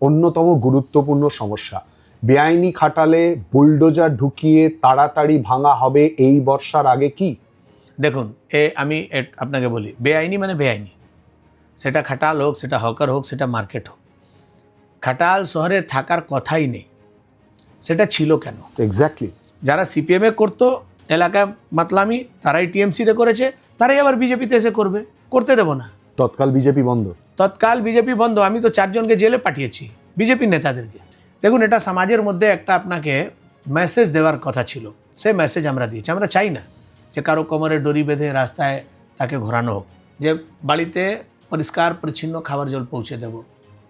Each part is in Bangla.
অন্যতম গুরুত্বপূর্ণ সমস্যা। বেআইনি খাটালে বুলডোজার ঢুকিয়ে তাড়াতাড়ি ভাঙা হবে এই বর্ষার আগে কি? দেখুন, আমি আপনাকে বলি, বেআইনি মানে বেআইনি, সেটা খাটাল হোক, সেটা হকার হোক, সেটা মার্কেট হোক। খাটাল শহরে থাকার কথাই নেই, সেটা ছিল কেন? এক্স্যাক্টলি। যারা সিপিএমে করতো এলাকায় মাতলামি, তারাই টিএমসিতে করেছে, তারাই আবার বিজেপিতে এসে করতে দেবো না। তৎকাল বিজেপি বন্ধ। তৎকাল বিজেপি বন্ধ। আমি তো 4 জনকে জেলে পাঠিয়েছি, বিজেপির নেতাদেরকে। দেখুন, এটা সমাজের মধ্যে একটা আপনাকে মেসেজ দেওয়ার কথা ছিল, সে মেসেজ আমরা দিয়েছি। আমরা চাই না যে কারো কোমরে দড়ি বেঁধে রাস্তায় তাকে ঘোরানো হোক, যে বাড়িতে পরিষ্কার পরিচ্ছন্ন খাবার জল পৌঁছে দেব।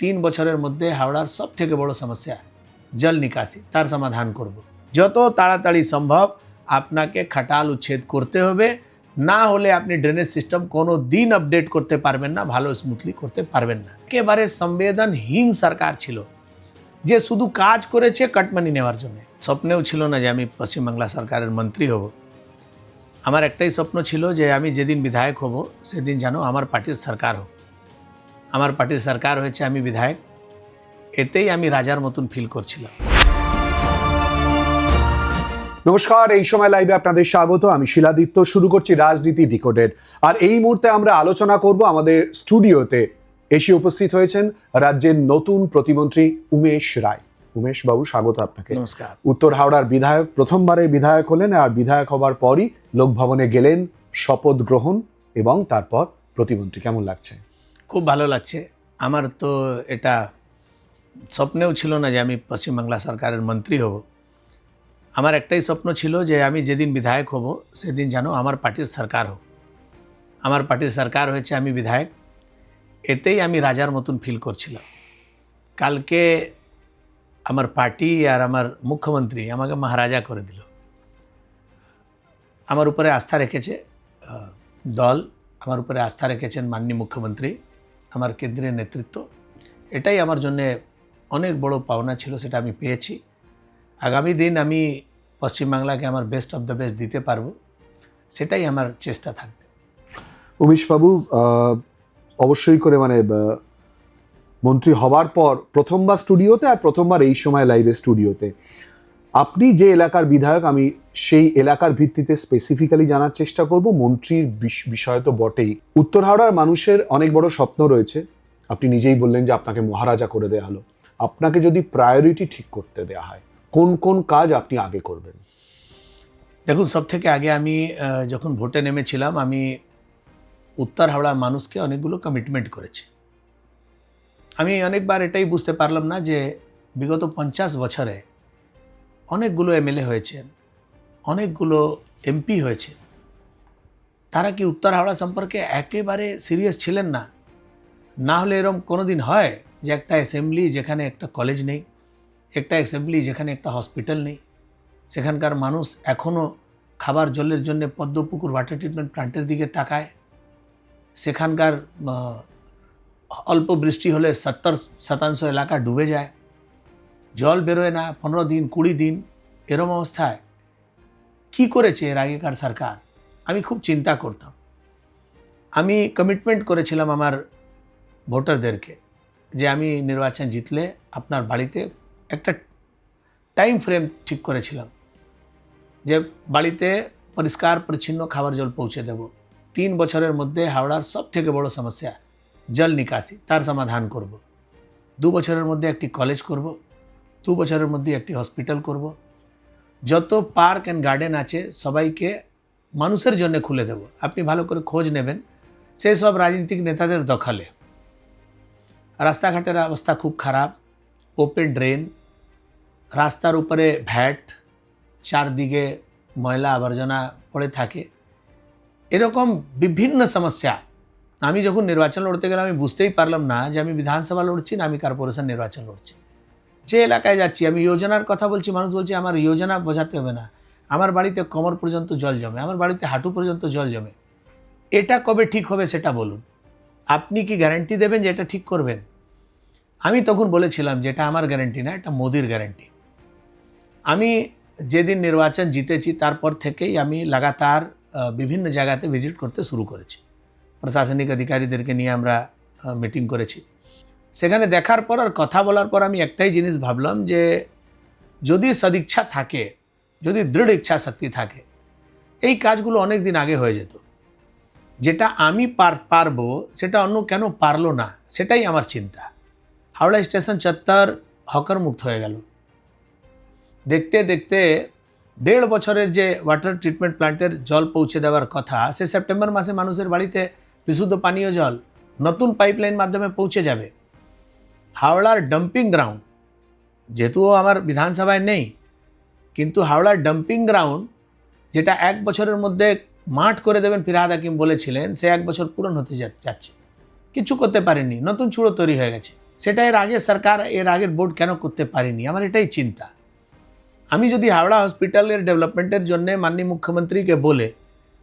3 বছরের মধ্যে হাওড়ার সব থেকে বড় সমস্যা জল নিকাশি, তার সমাধান করব। যত তাড়াতাড়ি সম্ভব আপনাকে খাটাল উচ্ছেদ করতে হবে, না হলে আপনি ড্রেনেজ সিস্টেম কোনো দিন আপডেট করতে পারবেন না, ভালো স্মুথলি করতে পারবেন না। একেবারে সংবেদনহীন সরকার ছিল, যে শুধু কাজ করেছে কাটমানি নেওয়ার জন্য। স্বপ্নেও ছিল না যে আমি পশ্চিমবাংলা সরকারের মন্ত্রী হব। আমার একটাই স্বপ্ন ছিল যে আমি যেদিন বিধায়ক হব সেদিন যেন আমার পার্টির সরকার হোক। আমার পার্টির সরকার হয়েছে, আমি বিধায়ক, এতেই আমি রাজার মতন ফিল করছিলাম। নমস্কার, এই সময় লাইভে আপনাদের স্বাগত। আমি শিলাদিত্য। শুরু করছি রাজনীতি ডিকোডেড। আর এই মুহূর্তে আমরা আলোচনা করব, আমাদের স্টুডিওতে এসে উপস্থিত হয়েছেন রাজ্যের নতুন প্রতিমন্ত্রী উমেশ রায়। উমেশ বাবু, স্বাগত আপনাকে। নমস্কার। উত্তর হাওড়ার বিধায়ক, প্রথমবারে বিধায়ক হলেন, আর বিধায়ক হবার পরই লোকভবনে গেলেন শপথ গ্রহণ এবং তারপর প্রতিমন্ত্রী। কেমন লাগছে? খুব ভালো লাগছে। আমার তো এটা স্বপ্নেও ছিল না যে আমি পশ্চিমবাংলা সরকারের মন্ত্রী হব। আমার একটাই স্বপ্ন ছিল যে আমি যেদিন বিধায়ক হব সেদিন যেন আমার পার্টির সরকার হোক। আমার পার্টির সরকার হয়েছে, আমি বিধায়ক, এতেই আমি রাজার মতন ফিল করছিলাম। কালকে আমার পার্টি আর আমার মুখ্যমন্ত্রী আমাকে মহারাজা করে দিল। আমার উপরে আস্থা রেখেছে দল, আমার উপরে আস্থা রেখেছেন মাননীয় মুখ্যমন্ত্রী, আমার কেন্দ্রীয় নেতৃত্ব। এটাই আমার জন্যে অনেক বড় পাওনা ছিল, সেটা আমি পেয়েছি। আগামী দিন আমি পশ্চিমবাংলাকে আমার বেস্ট অফ দ্য বেস্ট দিতে পারবো, সেটাই আমার চেষ্টা থাকবে। উমেশ বাবু, অবশ্যই করে মন্ত্রী হবার পর প্রথমবার স্টুডিওতে, আর প্রথমবার এই সময় লাইভে স্টুডিওতে। আপনি যে এলাকার বিধায়ক, আমি সেই এলাকার ভিত্তিতে স্পেসিফিক্যালি জানার চেষ্টা করব। মন্ত্রীর বিষয় তো বটেই, উত্তর হাওড়ার মানুষের অনেক বড় স্বপ্ন রয়েছে। আপনি নিজেই বললেন যে আপনাকে মহারাজা করে দেওয়া হলো। আপনাকে যদি প্রায়োরিটি ঠিক করতে দেওয়া হয়, কোন কোন কাজ আপনি আগে করবেন? দেখুন, সব থেকে আগে আমি যখন ভোটে নেমেছিলাম, আমি উত্তর হাওড়ার মানুষকে অনেকগুলো কমিটমেন্ট করেছি। আমি অনেকবার এটাই বুঝতে পারলাম না যে বিগত 50 বছরে অনেকগুলো এমএলএ হয়েছেন, অনেকগুলো এমপি হয়েছে, তারা কি উত্তর হাওড়া সম্পর্কে একেবারে সিরিয়াস ছিলেন না? না হলে এরকম কোনো দিন হয় যে একটা অ্যাসেম্বলি যেখানে একটা কলেজ নেই, একটা অ্যাসেম্বলি যেখানে একটা হসপিটাল নেই, সেখানকার মানুষ এখনও খাবার জলের জন্য পদ্মপুকুর ওয়াটার ট্রিটমেন্ট প্ল্যান্টের দিকে তাকায়, সেখানকার অল্প বৃষ্টি হলে 70% এলাকা ডুবে যায়, জল বেরোয় না 15 দিন 20 দিন, এরম অবস্থায় কি করেছে এর আগেকার সরকার? আমি খুব চিন্তা করতাম। আমি কমিটমেন্ট করেছিলাম আমার ভোটারদেরকে যে আমি নির্বাচন জিতলে আপনার বাড়িতে একটা টাইম ফ্রেম ঠিক করেছিলাম যে বাড়িতে পরিষ্কার পরিচ্ছন্ন খাবার জল পৌঁছে দেব। 3 বছরের মধ্যে হাওড়ার সব থেকে বড় সমস্যা জল নিকাশি, তার সমাধান করব। 2 বছরের মধ্যে একটি কলেজ করব, 2 বছরের মধ্যে একটি হসপিটাল করব। যত পার্ক অ্যান্ড গার্ডেন আছে সবাইকে মানুষের জন্য খুলে দেব। আপনি ভালো করে খোঁজ নেবেন, সেই সব রাজনৈতিক নেতাদের দখলে। রাস্তাঘাটের অবস্থা খুব খারাপ, ওপেন ড্রেন, রাস্তার উপরে ভ্যাট, চারদিকে ময়লা আবর্জনা পড়ে থাকে, এরকম বিভিন্ন সমস্যা। আমি যখন নির্বাচন লড়তে গেলাম আমি বুঝতেই পারলাম না যে আমি বিধানসভা লড়ছি না আমি কর্পোরেশন নির্বাচন লড়ছি। যে এলাকায় যাচ্ছি আমি যোজনার কথা বলছি, মানুষ বলছে আমার যোজনা বোঝাতে হবে না, আমার বাড়িতে কোমর পর্যন্ত জল জমে, আমার বাড়িতে হাঁটু পর্যন্ত জল জমে। এটা কবে ঠিক হবে সেটা বলুন। আপনি কি গ্যারান্টি দেবেন যে এটা ঠিক করবেন? আমি তখন বলেছিলাম যে এটা আমার গ্যারান্টি না, এটা মোদির গ্যারান্টি। আমি যেদিন নির্বাচন জিতেছি তারপর থেকেই আমি লাগাতার বিভিন্ন জায়গাতে ভিজিট করতে শুরু করেছি। প্রশাসনিক অধিকারীদেরকে নিয়ে আমরা মিটিং করেছি। সেখানে দেখার পর আর কথা বলার পর আমি একটাই জিনিস ভাবলাম যে যদি সদিচ্ছা থাকে, যদি দৃঢ় ইচ্ছা শক্তি থাকে, এই কাজগুলো অনেক দিন আগে হয়ে যেত। যেটা আমি পারবো সেটা অন্য কেন পারলো না, সেটাই আমার চিন্তা। হাওড়া স্টেশন চত্বর হকার মুক্ত হয়ে গেল। দেখতে দেখতে 1.5 বছরের যে ওয়াটার ট্রিটমেন্ট প্ল্যান্টের জল পৌঁছে দেওয়ার কথা, সে সেপ্টেম্বর মাসে মানুষের বাড়িতে বিশুদ্ধ পানীয় জল নতুন পাইপলাইন মাধ্যমে পৌঁছে যাবে। হাওড়ার ডাম্পিং গ্রাউন্ড, যেহেতু আমার বিধানসভায় নেই, কিন্তু হাওড়ার ডাম্পিং গ্রাউন্ড যেটা 1 বছরের মধ্যে মাঠ করে দেবেন ফিরহাদ হাকিম বলেছিলেন, সে 1 বছর পূরণ হতে যাচ্ছে, কিছু করতে পারেনি, নতুন চূড়ো তৈরি হয়ে গেছে। সেটা এর আগে সরকার, এর আগের বোর্ড কেন করতে পারেনি, আমার এটাই চিন্তা। আমি যদি হাওড়া হসপিটালের ডেভেলপমেন্টের জন্য মাননীয় মুখ্যমন্ত্রীকে বলে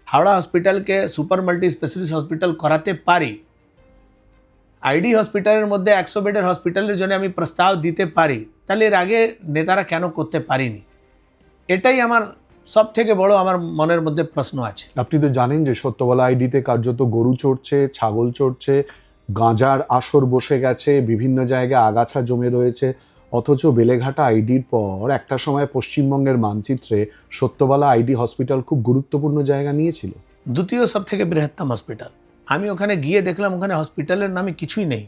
হাওড়া হসপিটালকে সুপার মাল্টি স্পেশালিস্ট হসপিটাল করাতে পারি, আইডি হসপিটালের মধ্যে 100 বেডের হসপিটালের জন্য আমি প্রস্তাব দিতে পারি, তাহলে এর আগে নেতারা কেন করতে পারিনি? এটাই আমার সব থেকে বড় আমার মনের মধ্যে প্রশ্ন আছে। আপনি তো জানেন যে সত্যবালা আইডিতে কার্যত গরু চড়ছে, ছাগল চড়ছে, গাঁজার আসর বসে গেছে, বিভিন্ন জায়গায় আগাছা জমে রয়েছে, অথচ বেলেঘাটা আইডির পর একটা সময় পশ্চিমবঙ্গের মানচিত্রে সত্যবালা আইডি হসপিটাল খুব গুরুত্বপূর্ণ জায়গা নিয়েছিল। দ্বিতীয় সব থেকে বৃহত্তম হসপিটাল। আমি ওখানে গিয়ে দেখলাম ওখানে হসপিটালের নামে কিছুই নেই,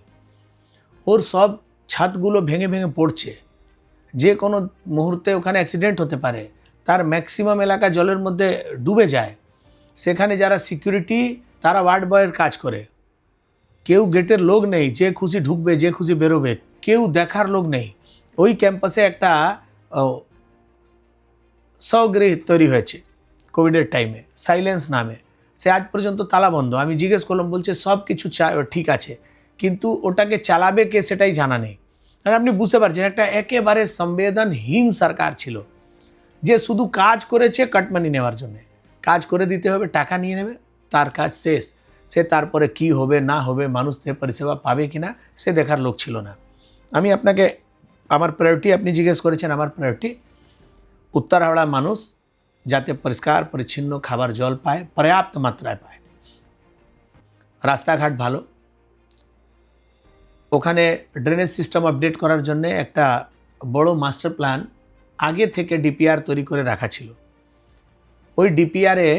ওর সব ছাদগুলো ভেঙে ভেঙে পড়ছে, যে কোনো মুহূর্তে ওখানে অ্যাক্সিডেন্ট হতে পারে, তার ম্যাক্সিমাম এলাকা জলের মধ্যে ডুবে যায়। সেখানে যারা সিকিউরিটি, তারা ওয়ার্ড বয়ের কাজ করে, কেউ গেটের লোক নেই, যে খুশি ঢুকবে যে খুশি বেরোবে, কেউ দেখার লোক নেই। ওই ক্যাম্পাসে একটা স্বগৃহ তৈরি হয়েছে কোভিডের টাইমে, সাইলেন্স নামে, সে আজ পর্যন্ত তালা বন্ধ। আমি জিজ্ঞেস করলাম, বলছে সব কিছু ঠিক আছে, কিন্তু ওটাকে চালাবে কে সেটাই জানা নেই। আর আপনি বুঝতে পারছেন একটা একেবারে সংবেদনহীন সরকার ছিল, যে শুধু কাজ করেছে কাটমানি নেওয়ার জন্য। কাজ করে দিতে হবে, টাকা নিয়ে নেবে, তার কাজ শেষ। সে তারপরে কি হবে না হবে, মানুষ পরিষেবা পাবে কিনা, সে দেখার লোক ছিল না। আমি আপনাকে আমার প্রায়োরিটি, আপনি জিজ্ঞেস করেছেন, আমার প্রায়োরিটি উত্তর হাওড়া মানুষ যাতে পরিষ্কার পরিচ্ছন্ন খাবার জল পায়, পর্যাপ্ত মাত্রায় পায়, রাস্তাঘাট ভালো, ওখানে ড্রেনেজ সিস্টেম আপডেট করার জন্য একটা বড় মাস্টার প্ল্যান আগে থেকে ডিপিআর তৈরি করে রাখা ছিল। ওই ডিপিআরে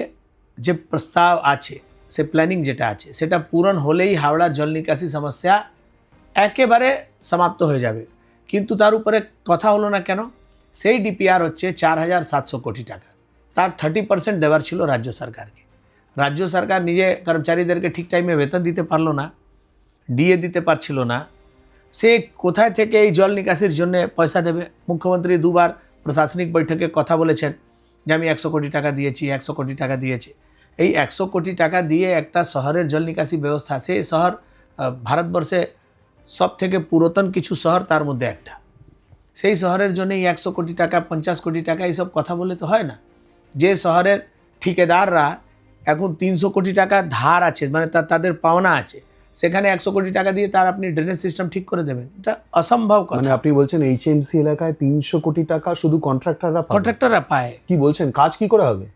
যে প্রস্তাব আছে, সে প্ল্যানিং যেটা আছে, সেটা পূরণ হলেই হাওড়ার জল নিকাশি সমস্যা একেবারে সমাপ্ত হয়ে যাবে। কিন্তু তার উপরে কথা হলো না কেন? সেই ডিপিআর হচ্ছে 4700 কোটি টাকা, তার 30% দেওয়ার ছিল রাজ্য সরকারকে। রাজ্য সরকার নিজে কর্মচারীদেরকে ঠিক টাইমে বেতন দিতে পারলো না, ডিএ দিতে পারছিল না, সে কোথায় থেকে এই জল নিকাশির জন্য পয়সা দেবে? মুখ্যমন্ত্রী দুবার প্রশাসনিক বৈঠকে কথা বলেছেন যে আমি 100 কোটি টাকা দিয়েছি, 100 কোটি টাকা দিয়েছি। এই 100 কোটি টাকা দিয়ে একটা শহরের জল নিকাশি ব্যবস্থা, সেই শহর ভারতবর্ষে সব থেকে পুরাতন কিছু শহর, তার মধ্যে একটা। সেই শহরের জন্য এই 100 কোটি টাকা, 50 কোটি টাকা, এইসব কথা বলে তো হয় না। যে শহরের ঠিকাদাররা এখন 300 কোটি টাকা ধার আছে, মানে তাদের পাওনা আছে, সেখানে 100 কোটি টাকা দিয়ে তার আপনি ড্রেনেজ সিস্টেম ঠিক করে দেবেন, এটা অসম্ভব কথা। মানে আপনি বলছেন এইচএমসি এলাকায় 300 কোটি টাকা শুধু কন্ট্রাক্টররা পায়? কি বলছেন? কাজ কি করে হবে?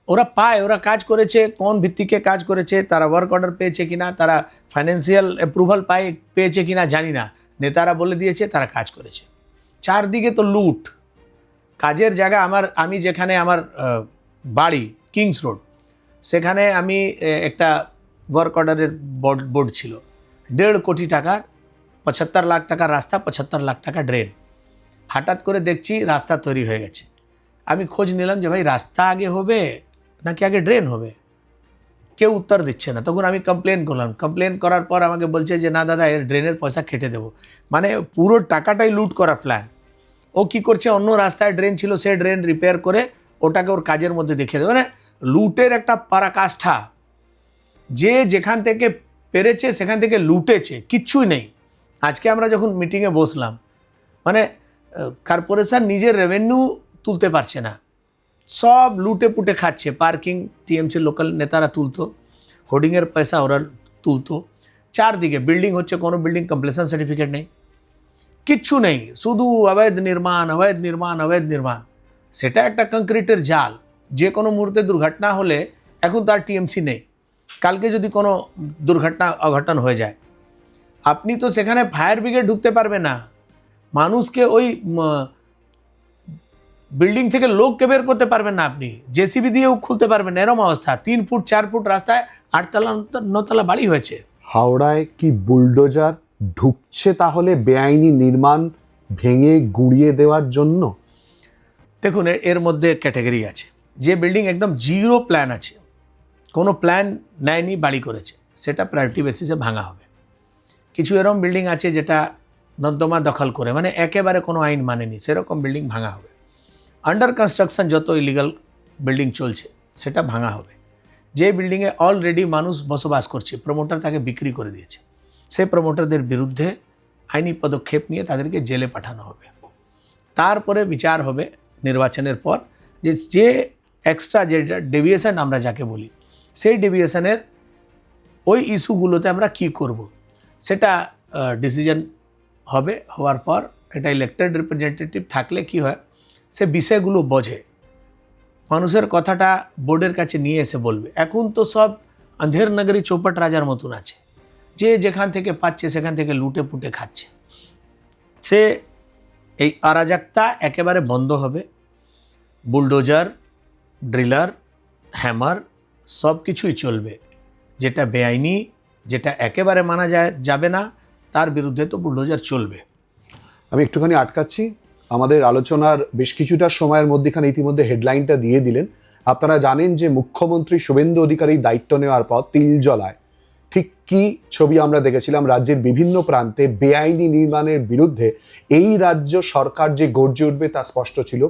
ওরা পায়, ওরা কাজ করেছে, কোন ভিত্তিকে কাজ করেছে, তারা ওয়ার্ক অর্ডার পেয়েছে কিনা, তারা ফাইন্যান্সিয়াল অ্যাপ্রুভাল পেয়েছে কিনা জানি না, নেতারা বলে দিয়েছে তারা কাজ করেছে। চারদিকে তো লুট, কাজের জায়গা। আমি যেখানে আমার বাড়ি কিংস রোড, সেখানে আমি একটা ওয়ার্ক অর্ডারের বোর্ড ছিল, 1.5 কোটি টাকার, 75 লাখ টাকার রাস্তা, 75 লাখ টাকা ড্রেন। হঠাৎ করে দেখছি রাস্তা তৈরি হয়ে গেছে। আমি খোঁজ নিলাম যে ভাই রাস্তা আগে হবে নাকি আগে ড্রেন হবে, কেউ উত্তর দিচ্ছে না। তখন আমি কমপ্লেন করলাম, কমপ্লেন করার পর আমাকে বলছে যে না দাদা, এর ড্রেনের পয়সা কেটে দেবো। মানে পুরো টাকাটাই লুট করার প্ল্যান। ও কি করছে, অন্য রাস্তায় ড্রেন ছিল, সে ড্রেন রিপেয়ার করে ওটাকে ওর কাজের মধ্যে দেখিয়ে দেবে। মানে লুটের একটা পরাকাষ্ঠা, যে যেখান থেকে পেরেছে সেখান থেকে লুটেছে, কিচ্ছুই নেই। আজকে আমরা যখন মিটিংয়ে বসলাম, মানে কর্পোরেশন নিজের রেভিনিউ তুলতে পারছে না, সব লুটে পুটে খাচ্ছে। পার্কিং টিএমসি লোকাল নেতারা তুলতো, হোর্ডিংয়ের পয়সা ওরা তুলতো, চারদিকে বিল্ডিং হচ্ছে, কোনো বিল্ডিং কমপ্লিশন সার্টিফিকেট নেই, কিচ্ছু নেই, শুধু অবৈধ নির্মাণ, অবৈধ নির্মাণ, অবৈধ নির্মাণ। সেটা একটা কংক্রিটের জাল, যে কোনো মুহূর্তে দুর্ঘটনা হলে, এখন তার টিএমসি নেই, কালকে যদি কোনো দুর্ঘটনা অঘটন হয়ে যায়, আপনি তো সেখানে ফায়ার ব্রিগেড ঢুকতে পারবে না, মানুষকে ওই বিল্ডিং থেকে লোককে বের করতে পারবেন না, আপনি জেসিবি দিয়েও খুলতে পারবেন না, এরম অবস্থা। 3 ফুট 4 ফুট রাস্তায় 8 তলা 9 তলা বাড়ি হয়েছে। হাওড়ায় কি বুলডোজার ঢুকছে তাহলে বেআইনি নির্মাণ ভেঙে গুঁড়িয়ে দেওয়ার জন্য? দেখুন, এর মধ্যে ক্যাটাগরি আছে। যে বিল্ডিং একদম জিরো প্ল্যান আছে, কোনো প্ল্যান নেয়নি, বাড়ি করেছে, সেটা প্রায়োরিটি বেসিসে ভাঙা হবে। কিছু এরকম বিল্ডিং আছে যেটা নর্দমা দখল করে, মানে একেবারে কোনো আইন মানেনি, সেরকম বিল্ডিং ভাঙা হবে। আন্ডার কনস্ট্রাকশন যত ইলিগাল বিল্ডিং চলছে সেটা ভাঙা হবে। যে বিল্ডিংয়ে অলরেডি মানুষ বসবাস করছে, প্রমোটার তাকে বিক্রি করে দিয়েছে, সেই প্রমোটারদের বিরুদ্ধে আইনি পদক্ষেপ নিয়ে তাদেরকে জেলে পাঠানো হবে। তারপরে বিচার হবে নির্বাচনের পর যে এক্সট্রা যেটা ডেভিয়েশন আমরা যাকে বলি, সেই ডেভিয়েশনের ওই ইস্যুগুলোতে আমরা কি করব সেটা ডিসিশন হবে। হওয়ার পর এটা ইলেক্টেড রিপ্রেজেন্টেটিভ থাকলে কি হয়, সে বিষয়গুলো বোঝে, মানুষের কথাটা বোর্ডের কাছে নিয়ে এসে বলবে। এখন তো সব অন্ধের নগরী চৌপট রাজার মতন আছে, যে যেখান থেকে পাচ্ছে সেখান থেকে লুটে পুটে খাচ্ছে। সে এই অরাজকতা একেবারে বন্ধ হবে। বুলডোজার, ড্রিলার, হ্যামার সব কিছুই চলবে। যেটা বেআইনি, যেটা একেবারে মানা যাবে না, তার বিরুদ্ধে তো বুলডোজার চলবে। আমি একটুখানি আটকাচ্ছি, আমাদের আলোচনার বেশ কিছুটা সময়ের মধ্যেখানে ইতিমধ্যে হেডলাইনটা দিয়ে দিলেন। আপনারা জানেন যে মুখ্যমন্ত্রী শুভেন্দু অধিকারী দায়িত্ব নেওয়ার পর তিলজলায় ঠিক কী ছবি আমরা দেখেছিলাম। রাজ্যের বিভিন্ন প্রান্তে বেআইনি নির্মাণের বিরুদ্ধে এই রাজ্য সরকার যে গর্জে উঠবে তা স্পষ্ট ছিল।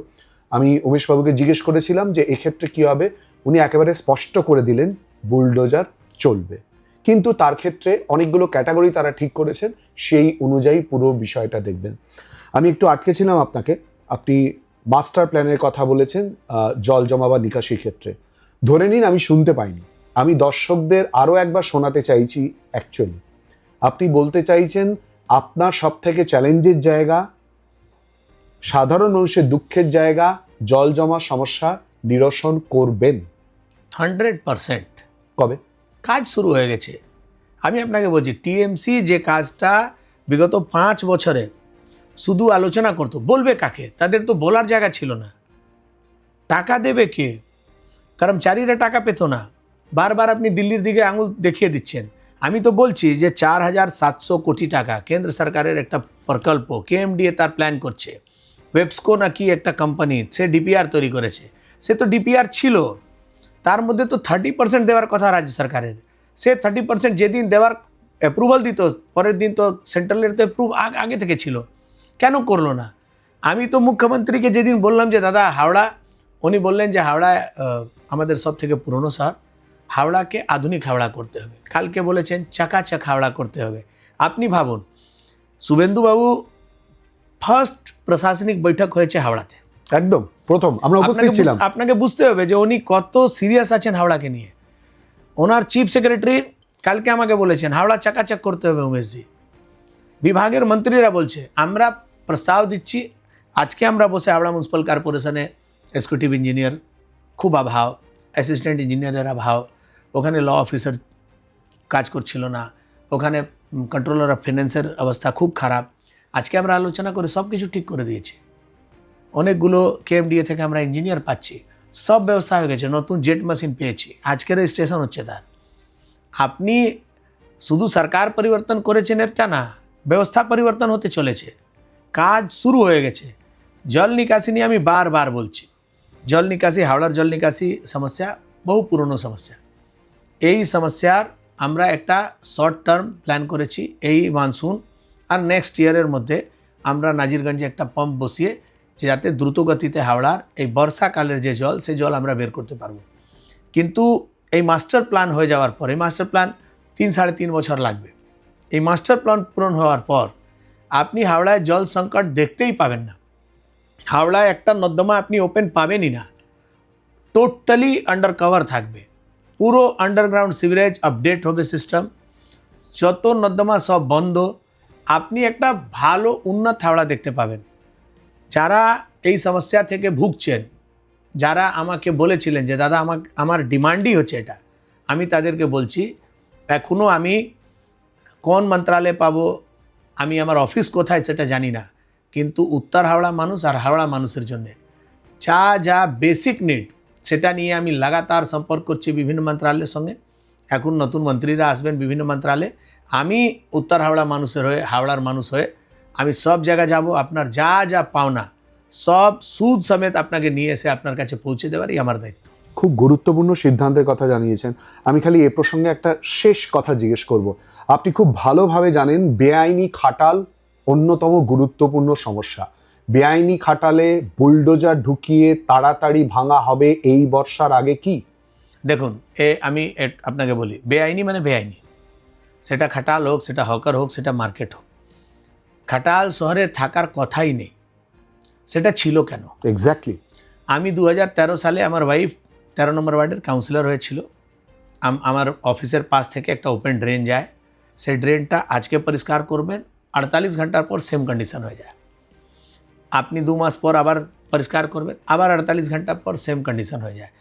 আমি উমেশবাবুকে জিজ্ঞেস করেছিলাম যে এক্ষেত্রে কী হবে, উনি একেবারে স্পষ্ট করে দিলেন বুলডোজার চলবে। কিন্তু তার ক্ষেত্রে অনেকগুলো ক্যাটাগরি তারা ঠিক করেছেন, সেই অনুযায়ী পুরো বিষয়টা দেখবেন। আমি একটু আটকেছিলাম আপনাকে, আপনি মাস্টার প্ল্যানের কথা বলেছেন জল জমা বা নিকাশির ক্ষেত্রে। ধরে নিন আমি শুনতে পাইনি, আমি দর্শকদের আরও একবার শোনাতে চাইছি। অ্যাকচুয়ালি আপনি বলতে চাইছেন আপনার সব থেকে চ্যালেঞ্জের জায়গা, সাধারণ মানুষের দুঃখের জায়গা, জল জমা সমস্যা নিরসন করবেন 100%। কবে? কাজ শুরু হয়ে গেছে। আমি আপনাকে বলছি, টিএমসি যে কাজটা বিগত 5 বছরে শুধু আলোচনা করতো, বলবে কাকে? তাদের তো বলার জায়গা ছিল না। টাকা দেবে কে? কর্মচারীরা টাকা পেত না। বারবার আপনি দিল্লির দিকে আঙুল দেখিয়ে দিচ্ছেন। আমি তো বলছি যে 4700 কোটি টাকা কেন্দ্র সরকারের একটা প্রকল্প, কেএমডিএ তার প্ল্যান করছে। ওয়েবস্কো নাকি একটা কোম্পানি, সে ডিপিআর তৈরি করেছে। সে তো ডিপিআর ছিল, তার মধ্যে তো 30% দেওয়ার কথা রাজ্য সরকারের। সে 30% যেদিন দেওয়ার অ্যাপ্রুভাল দিত, পরের দিন তো সেন্ট্রালের তো অ্যাপ্রুভ আগে থেকে ছিল, কেন করলো না? আমি তো মুখ্যমন্ত্রীকে যেদিন বললাম যে দাদা হাওড়া, উনি বললেন যে হাওড়া আমাদের সব থেকে পুরনো শহর, হাওড়াকে আধুনিক হাওড়া করতে হবে। কালকে বলেছেন চাকাচাক হাওড়া করতে হবে। আপনি ভাবুন, শুভেন্দুবাবু ফার্স্ট প্রশাসনিক বৈঠক হয়েছে হাওড়াতে, একদম প্রথম আমরা উপস্থিত ছিলাম। আপনাকে বুঝতে হবে যে উনি কত সিরিয়াস আছেন হাওড়াকে নিয়ে। ওনার চিফ সেক্রেটারি কালকে আমাকে বলেছেন হাওড়া চাকাচাক করতে হবে উমেশজি। বিভাগের মন্ত্রীরা বলছে আমরা প্রস্তাব দিচ্ছি। আজকে আমরা বসে হাওড়া মিউনিসিপ্যাল কর্পোরেশনে এক্সিকিউটিভ ইঞ্জিনিয়ার খুব অভাব, অ্যাসিস্ট্যান্ট ইঞ্জিনিয়ারের অভাব, ওখানে ল অফিসার কাজ করছিল না, ওখানে কন্ট্রোলার অফ ফাইন্যান্সের অবস্থা খুব খারাপ। আজকে আমরা আলোচনা করে সব কিছু ঠিক করে দিয়েছি। অনেকগুলো কেএমডিএ থেকে আমরা ইঞ্জিনিয়ার পাচ্ছি, সব ব্যবস্থা হয়ে গেছে, নতুন জেট মেশিন পেয়েছি, আজকের রেজিস্ট্রেশন হচ্ছে তার। আপনি শুধু সরকার পরিবর্তন করেছেন এটা না, ব্যবস্থা পরিবর্তন হতে চলেছে, কাজ শুরু হয়ে গেছে। জল নিকাশি নিয়ে আমি বারবার বলছি, জল নিকাশি, হাওড়ার জল নিকাশি সমস্যা বহু পুরনো সমস্যা। এই সমস্যার আমরা একটা শর্ট টার্ম প্ল্যান করেছি, এই মনসুন আর নেক্সট ইয়ারের মধ্যে আমরা নাজিরগঞ্জে একটা পাম্প বসিয়ে যাতে দ্রুতগতিতে হাওড়ার এই বর্ষাকালের যে জল, সে জল আমরা বের করতে পারবো। কিন্তু এই মাস্টার প্ল্যান হয়ে যাওয়ার পর, এই মাস্টার প্ল্যান 3-3.5 বছর লাগবে। এই মাস্টার প্ল্যান পূরণ হওয়ার পর আপনি হাওড়ায় জল সংকট দেখতেই পাবেন না। হাওড়ায় একটা নর্দমা আপনি ওপেন পাবেনই না, টোটালি আন্ডার কভার থাকবে। পুরো আন্ডারগ্রাউন্ড সিভারেজ আপডেট হবে সিস্টেম, যত নর্দমা সব বন্ধ। আপনি একটা ভালো উন্নত হাওড়া দেখতে পাবেন। যারা এই সমস্যা থেকে ভুগছেন, যারা আমাকে বলেছিলেন যে দাদা আমার ডিমান্ডই হচ্ছে এটা, আমি তাদেরকে বলছি এখনও আমি কোন মন্ত্রালয় পাবো, আমি আমার অফিস কোথায় সেটা জানি না, কিন্তু উত্তর হাওড়া মানুষ আর হাওড়া মানুষের জন্য যা যা বেসিক নিড সেটা নিয়ে আমি লাগাতার সম্পর্ক করছি বিভিন্ন মন্ত্রালয়ের সঙ্গে। এখন নতুন মন্ত্রীরা আসবেন বিভিন্ন মন্ত্রালয়ে, আমি উত্তর হাওড়া মানুষের হয়ে, হাওড়ার মানুষ হয়ে আমি সব জায়গায় যাব, আপনার যা যা পাওনা সব সুদ সমেত আপনাকে নিয়ে এসে আপনার কাছে পৌঁছে দেওয়ারই আমার দায়িত্ব। খুব গুরুত্বপূর্ণ সিদ্ধান্তের কথা জানিয়েছেন। আমি খালি এ প্রসঙ্গে একটা শেষ কথা জিজ্ঞেস করব। আপনি খুব ভালোভাবে জানেন বেআইনি খাটাল অন্যতম গুরুত্বপূর্ণ সমস্যা। বেআইনি খাটালে বুলডোজার ঢুকিয়ে তাড়াতাড়ি ভাঙা হবে এই বর্ষার আগে কি? দেখুন, আমি আপনাকে বলি, বেআইনি মানে বেআইনি, সেটা খাটাল হোক, সেটা হকার হোক, সেটা মার্কেট হোক। খাটাল শহরে থাকার কথাই নেই, সেটা ছিল কেন? এক্স্যাক্টলি। আমি 2013 সালে আমার ওয়াইফ 13 নম্বর ওয়ার্ডের কাউন্সিলর হয়েছিল। আমার অফিসের পাশ থেকে একটা ওপেন ড্রেন যায়, সেই ড্রেনটা আজকে পরিষ্কার করবেন, 48 ঘন্টার পর সেম কন্ডিশন হয়ে যায়। আপনি 2 মাস পর আবার পরিষ্কার করবেন, আবার 48 ঘন্টা পর সেম কন্ডিশন হয়ে যায়।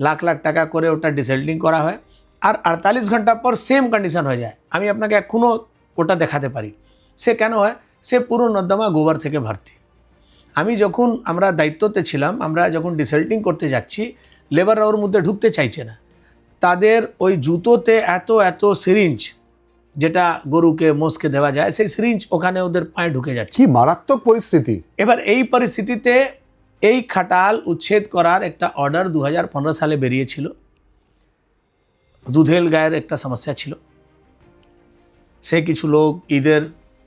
লাখ লাখ টাকা করে ওটা ডিসেল্টিং করা হয়, আর 48 ঘন্টা পর সেম কন্ডিশন হয়ে যায়। আমি আপনাকে এখনও ওটা দেখাতে পারি। সে কেন হয়? সে পুরো নর্দমা গোবর থেকে ভর্তি। আমরা দায়িত্বতে ছিলাম, আমরা যখন ডিসেল্টিং করতে যাচ্ছি, লেবাররা ওর মধ্যে ঢুকতে চাইছে না। তাদের ওই জুতোতে এত এত সিরিঞ্জ, যেটা গরুকে মোষকে দেওয়া যায়, সেই সিরিঞ্জ ওখানে ওদের পায়ে ঢুকে যাচ্ছে। কি মারাত্মক পরিস্থিতি! এবার এই পরিস্থিতিতে এই খাটাল উচ্ছেদ করার একটা অর্ডার 2015 সালে বেরিয়েছিল। দুধেল গায়ের একটা সমস্যা ছিল, সে কিছু লোক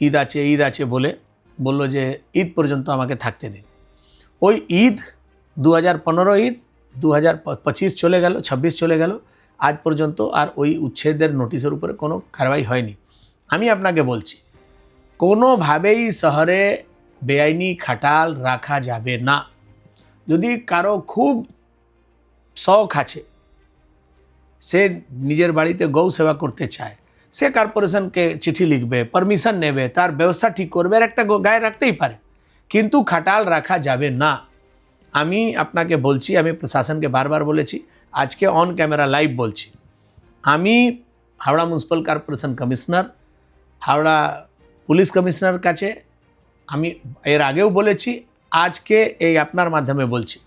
ঈদ আছে বলল যে ঈদ পর্যন্ত আমাকে থাকতে দিন। ওই ঈদ 2015 ঈদ 2025 চলে গেল, 26 চলে গেল, আজ পর্যন্ত আর ওই উচ্ছেদের নোটিশের উপরে কোনো কারবাই হয়নি। আমি আপনাকে বলছি, কোনোভাবেই শহরে বেআইনি খাটাল রাখা যাবে না। যদি কারো খুব শখ আছে, সে নিজের বাড়িতে গৌ সেবা করতে চায়, সে কর্পোরেশনকে চিঠি লিখবে, পারমিশন নেবে, তার ব্যবস্থা ঠিক করবে, আর একটা গায়ে রাখতেই পারে, কিন্তু খাটাল রাখা যাবে না। আমি আপনাকে বলছি, আমি প্রশাসনকে বারবার বলেছি, আজকে অন ক্যামেরা লাইভ বলছি, আমি Howrah municipal corporation commissioner, Howrah police commissioner কাছে আমি এর আগেও বলেছি, আজকে এই আপনার মাধ্যমে বলছি,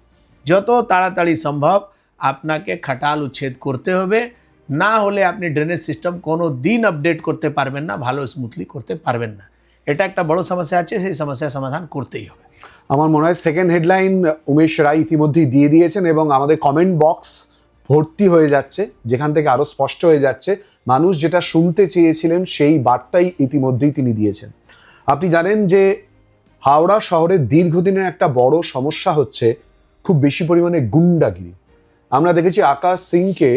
যত তাড়াতাড়ি সম্ভব আপনাকে খাটাল উচ্ছেদ করতে হবে, না হলে আপনি ড্রেনেজ সিস্টেম কোনো দিন আপডেট করতে পারবেন না, ভালো স্মুথলি করতে পারবেন না। এটা একটা বড় সমস্যা আছে, সেই সমস্যার সমাধান করতেই হবে। আমার মনে হয় সেকেন্ড হেডলাইন উমেশ রায় ইতিমধ্যেই দিয়ে দিয়েছেন, এবং আমাদের কমেন্ট বক্স ভর্তি হয়ে যাচ্ছে, যেখান থেকে আরও স্পষ্ট হয়ে যাচ্ছে মানুষ যেটা শুনতে চেয়েছিলেন সেই বার্তাই ইতিমধ্যেই তিনি দিয়েছেন। আপনি জানেন যে হাওড়া শহরের দীর্ঘদিনের একটা বড় সমস্যা হচ্ছে খুব বেশি পরিমাণে গুন্ডাগিরি। আমরা দেখেছি আকাশ সিংকে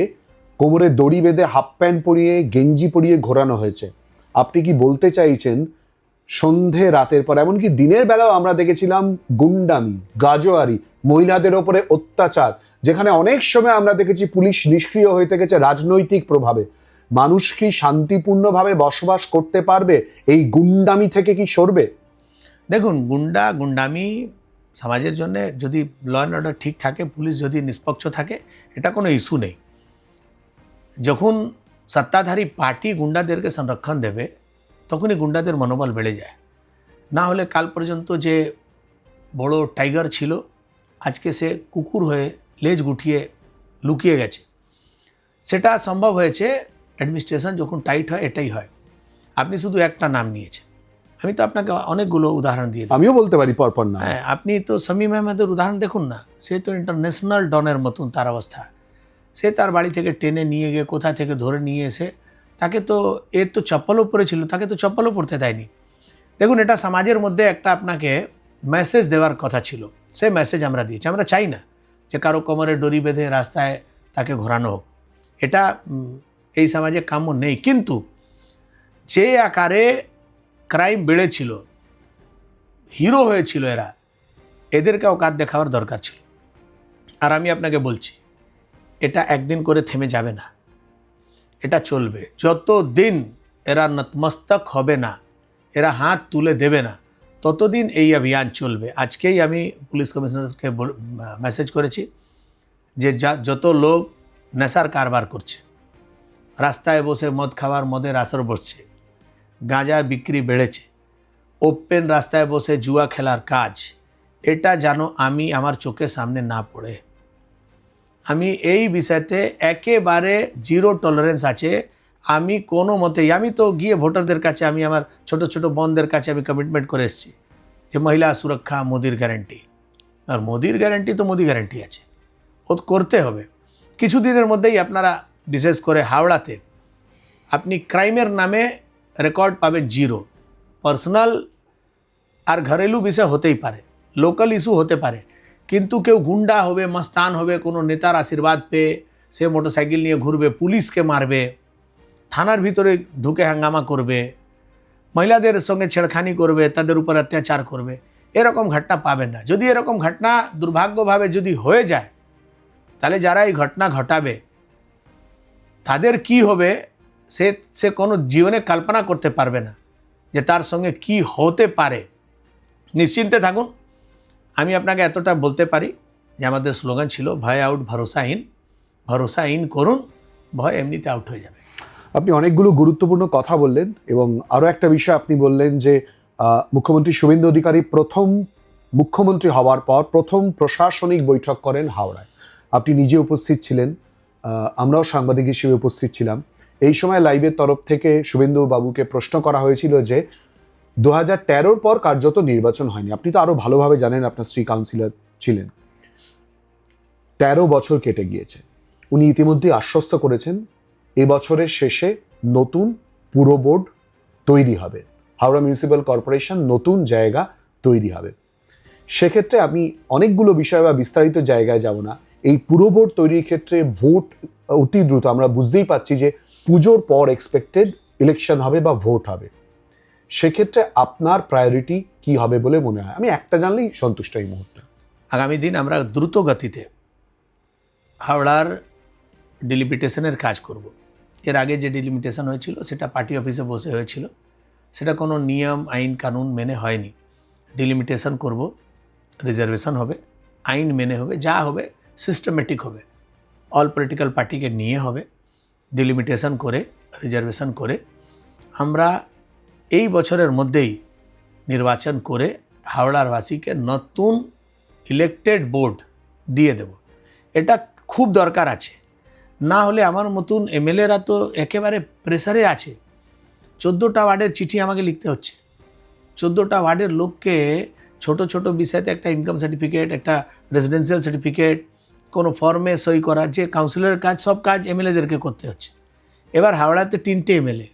কোমরে দড়ি বেঁধে হাফ প্যান্ট পরিয়ে গেঞ্জি পরিয়ে ঘোরানো হয়েছে। আপনি কি বলতে চাইছেন সন্ধে রাতের পর, এমনকি দিনের বেলাও আমরা দেখেছিলাম গুন্ডামি, গাজোয়ারি, মহিলাদের ওপরে অত্যাচার, যেখানে অনেক সময় আমরা দেখেছি পুলিশ নিষ্ক্রিয় হয়ে থেকেছে রাজনৈতিক প্রভাবে। মানুষ কি শান্তিপূর্ণভাবে বসবাস করতে পারবে? এই গুন্ডামি থেকে কি সরবে? দেখুন, গুন্ডামি সমাজের জন্য, যদি ল অ্যান্ড অর্ডার ঠিক থাকে, পুলিশ যদি নিষ্পক্ষ থাকে, এটা কোনো ইস্যু নেই। যখন সত্তাধারী পার্টি গুন্ডাদেরকে সংরক্ষণ দেবে, তখনই গুন্ডাদের মনোবল বেড়ে যায়। না হলে কাল পর্যন্ত যে বড় টাইগার ছিল, আজকে সে কুকুর হয়ে লেজ গুটিয়ে লুকিয়ে গেছে। সেটা সম্ভব হয়েছে অ্যাডমিনিস্ট্রেশন যখন টাইট হয়, এটাই হয়। আপনি শুধু একটা নাম নিয়েছেন, আমি তো আপনাকে অনেকগুলো উদাহরণ দিয়ে দিই। আমিও বলতে পারি পরপর না। হ্যাঁ, আপনি তো শামীম আহমেদের উদাহরণ দেখুন না, সে তো ইন্টারন্যাশনাল ডনের মতন তার অবস্থা। সে তার বাড়ি থেকে টেনে নিয়ে গিয়ে কোথা থেকে ধরে নিয়ে এসে তাকে তো, এর তো চপ্পলও পরেছিল, তাকে তো চপ্পলও পরতে দেয়নি। দেখুন, এটা সমাজের মধ্যে একটা আপনাকে মেসেজ দেওয়ার কথা ছিল, সে মেসেজ আমরা দিয়েছি। আমরা চাই না যে কারো কোমরে দড়ি বেঁধে রাস্তায় তাকে ঘোরানো হোক, এটা এই সমাজে কাম্য নেই। কিন্তু যে আকারে ক্রাইম বেড়েছিল, হিরো হয়েছিল এরা, এদেরকে অকাত দেখাবার দরকার ছিল। আর আমি আপনাকে বলছি, এটা একদিন করে থেমে যাবে না, এটা চলবে। যতদিন এরা নতমস্তক হবে না, এরা হাত তুলে দেবে না, ততদিন এই অভিযান চলবে। আজকেই আমি পুলিশ কমিশনারকে মেসেজ করেছি যে যত লোক নেশার কারবার করছে, রাস্তায় বসে মদ খাওয়ার, মদের আসর বসছে, গাঁজা বিক্রি বেড়েছে, ওপেন রাস্তায় বসে জুয়া খেলার কাজ, এটা যেন আমি আমার চোখের সামনে না পড়ে। আমি এই বিষয়তে একেবারে জিরো টলারেন্স আছে। আমি কোনো মতেই, আমি তো গিয়ে ভোটারদের কাছে, আমি আমার ছোট ছোট বোনদের কাছে আমি কমিটমেন্ট করে এসেছি যে মহিলা সুরক্ষা মোদির গ্যারান্টি। আর মোদির গ্যারান্টি তো মোদি গ্যারান্টি আছে, ও তো করতে হবে। কিছুদিনের মধ্যেই আপনারা, বিশেষ করে হাওড়াতে, আপনি ক্রাইমের নামে রেকর্ড পাবেন জিরো। পার্সোনাল আর ঘরেলু বিষয় হতেই পারে, লোকাল ইস্যু হতে পারে, কিন্তু কেউ গুন্ডা হবে, মস্তান হবে, কোনো নেতার আশীর্বাদ পেয়ে সে মোটরসাইকেল নিয়ে ঘুরবে, পুলিশকে মারবে, থানার ভিতরে ঢুকে হাঙ্গামা করবে, মহিলাদের সঙ্গে ছেড়খানি করবে, তাদের উপর অত্যাচার করবে, এরকম ঘটনা পাবেন না। যদি এরকম ঘটনা দুর্ভাগ্যভাবে যদি হয়ে যায়, তাহলে যারা এই ঘটনা ঘটাবে তাদের কি হবে সে সে কোনো জীবনে কল্পনা করতে পারবে না যে তার সঙ্গে কি হতে পারে। নিশ্চিন্তে থাকুন। আমি আপনাকে এতটা বলতে পারি যে আমাদের স্লোগান ছিল ভয় আউট ভরসাহীন, ভরসাহীন করুন, ভয় এমনিতে আউট হয়ে যাবে। আপনি অনেকগুলো গুরুত্বপূর্ণ কথা বললেন এবং আরও একটা বিষয় আপনি বললেন যে মুখ্যমন্ত্রী শুভেন্দু অধিকারী প্রথম মুখ্যমন্ত্রী হওয়ার পর প্রথম প্রশাসনিক বৈঠক করেন হাওড়ায়। আপনি নিজে উপস্থিত ছিলেন, আমরাও সাংবাদিক হিসেবে উপস্থিত ছিলাম। এই সময় লাইভের তরফ থেকে শুভেন্দু বাবুকে প্রশ্ন করা হয়েছিল যে 2013 পর কার্যত নির্বাচন হয়নি। আপনি তো আরও ভালোভাবে জানেন, আপনার স্ত্রী কাউন্সিলর ছিলেন। 13 বছর কেটে গিয়েছে। উনি ইতিমধ্যে আশ্বস্ত করেছেন এবছরের শেষে নতুন পুরো বোর্ড তৈরি হবে, হাওড়া মিউনিসিপ্যাল কর্পোরেশন নতুন জায়গা তৈরি হবে। সেক্ষেত্রে আমি অনেকগুলো বিষয় বা বিস্তারিত জায়গায় যাব না। এই পুরো বোর্ড তৈরির ক্ষেত্রে ভোট অতি দ্রুত, আমরা বুঝতেই পারছি যে পুজোর পর এক্সপেক্টেড ইলেকশন হবে বা ভোট হবে। সেক্ষেত্রে আপনার প্রায়োরিটি কি হবে বলে মনে হয়? আমি একটা জানলেই সন্তুষ্ট এই মুহূর্তে। আগামী দিন আমরা দ্রুত গতিতে হাওড়ার ডিলিমিটেশনের কাজ করব। এর আগে যে ডিলিমিটেশন হয়েছিল সেটা পার্টি অফিসে বসে হয়েছিল, সেটা কোনো নিয়ম আইন কানুন মেনে হয়নি। ডিলিমিটেশন করব, রিজার্ভেশন হবে, আইন মেনে হবে, যা হবে সিস্টেমেটিক হবে, অল পলিটিক্যাল পার্টিকে নিয়ে হবে। ডিলিমিটেশন করে, রিজার্ভেশন করে আমরা এই বছরের মধ্যেই নির্বাচন করে হাওড়ার বাসীকে নতুন ইলেকটেড বোর্ড দিয়ে দেব। এটা খুব দরকার আছে, না হলে আমার মতন এমএলএরা তো একেবারে প্রেসারে আছে। 14টা ওয়ার্ডের চিঠি আমাকে লিখতে হচ্ছে। 14টা ওয়ার্ডের লোককে ছোট ছোট বিষয়তে একটা ইনকাম সার্টিফিকেট, একটা রেসিডেন্সিয়াল সার্টিফিকেট, কোনো ফর্মে সই করা, যে কাউন্সিলরের কাজ, সব কাজ এমএলএদেরকে করতে হচ্ছে। এবার হাওড়াতে 3টে এমএলএ,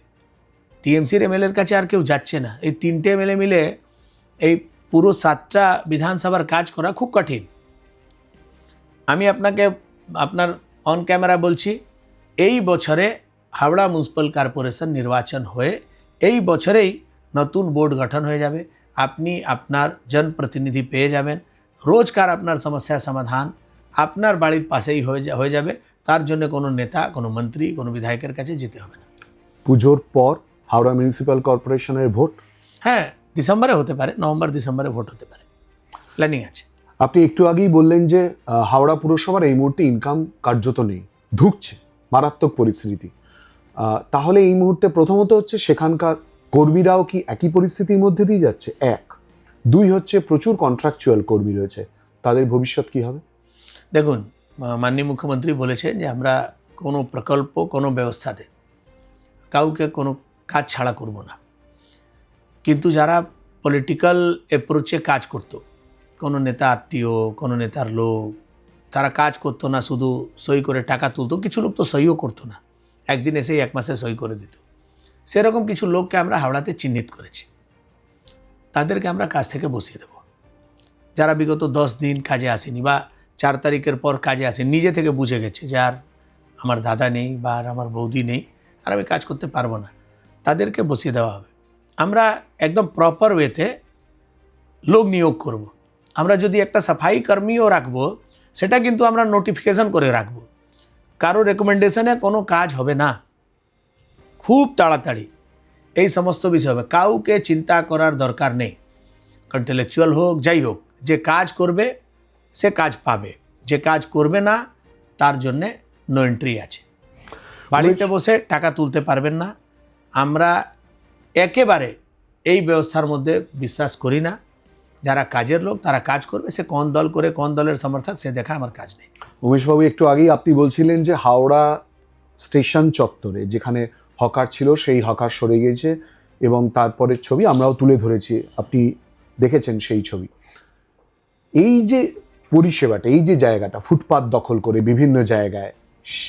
টিএমসির এমএলএর কাছে আর কেউ যাচ্ছে না। এই 3টে এমএলএ মিলে এই পুরো 7টা বিধানসভার কাজ করা খুব কঠিন। আমি আপনাকে আপনার অন ক্যামেরা বলছি, এই বছরে হাওড়া মিউনিসিপ্যাল কর্পোরেশন নির্বাচন হয়ে এই বছরেই নতুন বোর্ড গঠন হয়ে যাবে। আপনি আপনার জনপ্রতিনিধি পেয়ে যাবেন, রোজকার আপনার সমস্যা সমাধান আপনার বাড়ির পাশেই হয়ে যাবে। তার জন্য কোনো নেতা, কোনো মন্ত্রী, কোনো বিধায়কের কাছে যেতে হবে না। পুজোর পর হাওড়া মিউনিসিপ্যাল কর্পোরেশনের ভোট? হ্যাঁ, ডিসেম্বরে হতে পারে, নভেম্বর ডিসেম্বরে ভোট হতে পারে, প্ল্যানিং আছে। আপনি একটু আগেই বললেন যে হাওড়া পুরসভার এই মুহূর্তে ইনকাম কার্যত নেই, ধুঁকছে, মারাত্মক পরিস্থিতি। তাহলে এই মুহূর্তে প্রথমত হচ্ছে সেখানকার কর্মীরাও কি একই পরিস্থিতির মধ্যে দিয়ে যাচ্ছে? 1, 2 হচ্ছে প্রচুর কন্ট্রাকচুয়াল কর্মী রয়েছে, তাদের ভবিষ্যৎ কি হবে? দেখুন, মাননীয় মুখ্যমন্ত্রী বলেছেন যে আমরা কোনো প্রকল্প, কোনো ব্যবস্থাতে কাউকে কোনো কাজ ছাড়া করব না। কিন্তু যারা পলিটিক্যাল অ্যাপ্রোচে কাজ করতো, কোনো নেতা আত্মীয়, কোনো নেতার লোক, তারা কাজ করতো না, শুধু সই করে টাকা তুলতো। কিছু লোক তো সইও করতো না, একদিন এসেই 1 মাসে সই করে দিত। সেরকম কিছু লোককে আমরা হাওড়াতে চিহ্নিত করেছি, তাদেরকে আমরা কাজ থেকে বসিয়ে দেব। যারা বিগত 10 দিন কাজে আসেনি বা 4 তারিখের পর কাজে আসেনি, নিজে থেকে বুঝে গেছে যে আর আমার দাদা নেই বা আর আমার বৌদি নেই, আর আমি কাজ করতে পারবো না, তাদেরকে বসিয়ে দেওয়া হবে। আমরা একদম প্রপার ওয়েতে লোক নিয়োগ করব। আমরা যদি একটা সাফাই কর্মীও রাখবো, সেটা কিন্তু আমরা নোটিফিকেশন করে রাখবো। কারো রেকমেন্ডেশনে কোনো কাজ হবে না, খুব তাড়াতাড়ি এই সমস্ত বিষয় হবে। কাউকে চিন্তা করার দরকার নেই, ইন্টেলেকচুয়াল হোক, যাই হোক, যে কাজ করবে সে কাজ পাবে, যে কাজ করবে না তার জন্যে নো এন্ট্রি আছে। বাড়িতে বসে টাকা তুলতে পারবেন না। আমরা একেবারে এই ব্যবস্থার মধ্যে বিশ্বাস করি না। যারা কাজের লোক তারা কাজ করবে, সে কোন দল করে কোন দলের সমর্থক সে দেখা আমার কাজ নেই। উমেশবাবু, একটু আগেই আপনি বলছিলেন যে হাওড়া স্টেশন চত্বরে যেখানে হকার ছিল সেই হকার সরে গিয়েছে এবং তারপরের ছবি আমরাও তুলে ধরেছি, আপনি দেখেছেন সেই ছবি। এই যে পরিষেবাটা, এই যে জায়গাটা ফুটপাত দখল করে বিভিন্ন জায়গায়,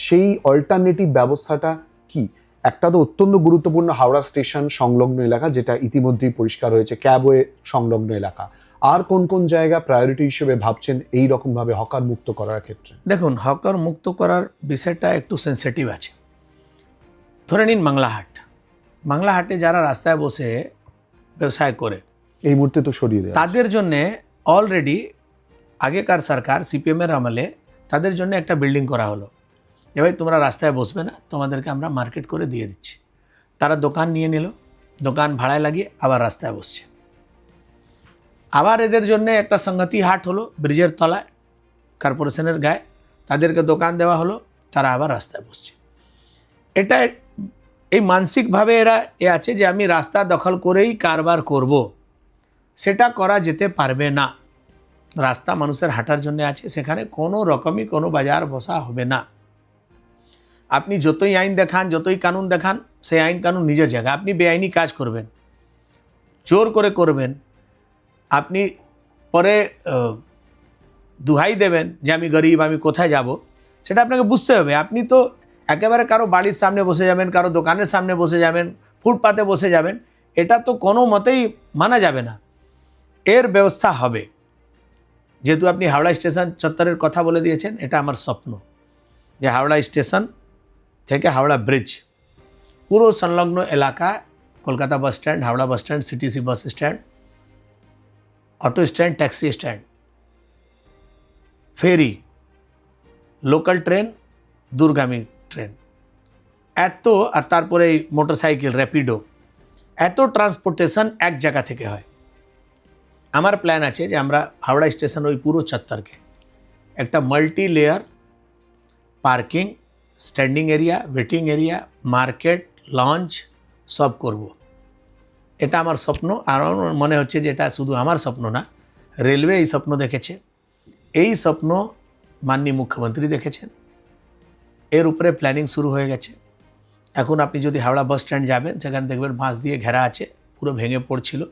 সেই অল্টারনেটিভ ব্যবস্থাটা কি? একটা তো অত্যন্ত গুরুত্বপূর্ণ হাওড়া স্টেশন সংলগ্ন এলাকা, যেটা ইতিমধ্যেই পরিষ্কার হয়েছে, ক্যাবওয়ে সংলগ্ন এলাকা। আর কোন কোন জায়গা প্রায়োরিটি হিসেবে ভাবছেন এই রকমভাবে হকার মুক্ত করার ক্ষেত্রে? দেখুন, হকার মুক্ত করার বিষয়টা একটু সেন্সিটিভ আছে। ধরে নিন বাংলাহাটে যারা রাস্তায় বসে ব্যবসায় করে এই মুহূর্তে তো সরিয়ে দেওয়া তাদের জন্যে অলরেডি আগেকার সরকার সিপিএমের আমলে তাদের জন্য একটা বিল্ডিং করা হলো যে ভাই তোমরা রাস্তায় বসবে না, তোমাদেরকে আমরা মার্কেট করে দিয়ে দিচ্ছি। তারা দোকান নিয়ে নিল, দোকান ভাড়ায় লাগিয়ে আবার রাস্তায় বসছে। আবার এদের জন্য একটা সংহতি হাট হলো ব্রিজের তলায় কর্পোরেশনের গায়ে, তাদেরকে দোকান দেওয়া হলো, তারা আবার রাস্তায় বসছে। এটা এই মানসিকভাবে এরা আছে যে আমি রাস্তা দখল করেই কারবার করব, সেটা করা যেতে পারবে না। রাস্তা মানুষের হাঁটার জন্য আছে, সেখানে কোনো রকমই কোনো বাজার বসা হবে না। আপনি যতই আইন দেখান, যতই কানুন দেখান, সেই আইন কানুন নিজের জায়গায়। আপনি বেআইনি কাজ করবেন, জোর করে করবেন, আপনি পরে দুহাই দেবেন যে আমি গরিব, আমি কোথায় যাব, সেটা আপনাকে বুঝতে হবে। আপনি তো একেবারে কারো বাড়ির সামনে বসে যাবেন, কারো দোকানের সামনে বসে যাবেন, ফুটপাতে বসে যাবেন, এটা তো কোনো মতেই মানা যাবে না। এর ব্যবস্থা হবে। যেহেতু আপনি হাওড়া স্টেশন চত্বরের কথা বলে দিয়েছেন, এটা আমার স্বপ্ন যে হাওড়া স্টেশন থেকে হাওড়া ব্রিজ পুরো সংলগ্ন এলাকা, Kolkata bus stand, Howrah bus stand, CTC bus stand, auto stand, taxi stand, ferry, local train, দূরগামী ট্রেন, এত আর তারপরে মোটরসাইকেল, র্যাপিডো, এত ট্রান্সপোর্টেশন এক জায়গা থেকে হয়। আমার প্ল্যান আছে যে আমরা হাওড়া স্টেশন ওই পুরো চত্বরকে একটা multi layer parking, standing area, waiting area, market, launch সব করব। এটা আমার স্বপ্ন। আর আমার মনে হচ্ছে যে এটা শুধু আমার স্বপ্ন না, রেলওয়ে এই স্বপ্ন দেখেছে, এই স্বপ্ন মাননীয় মুখ্যমন্ত্রী দেখেছেন, এর উপরে প্ল্যানিং শুরু হয়ে গেছে। এখন আপনি যদি হাওড়া বাস স্ট্যান্ড যাবেন, সেখানে দেখবেন বাঁশ দিয়ে ঘেরা আছে, পুরো ভেঙে পড়ছিল,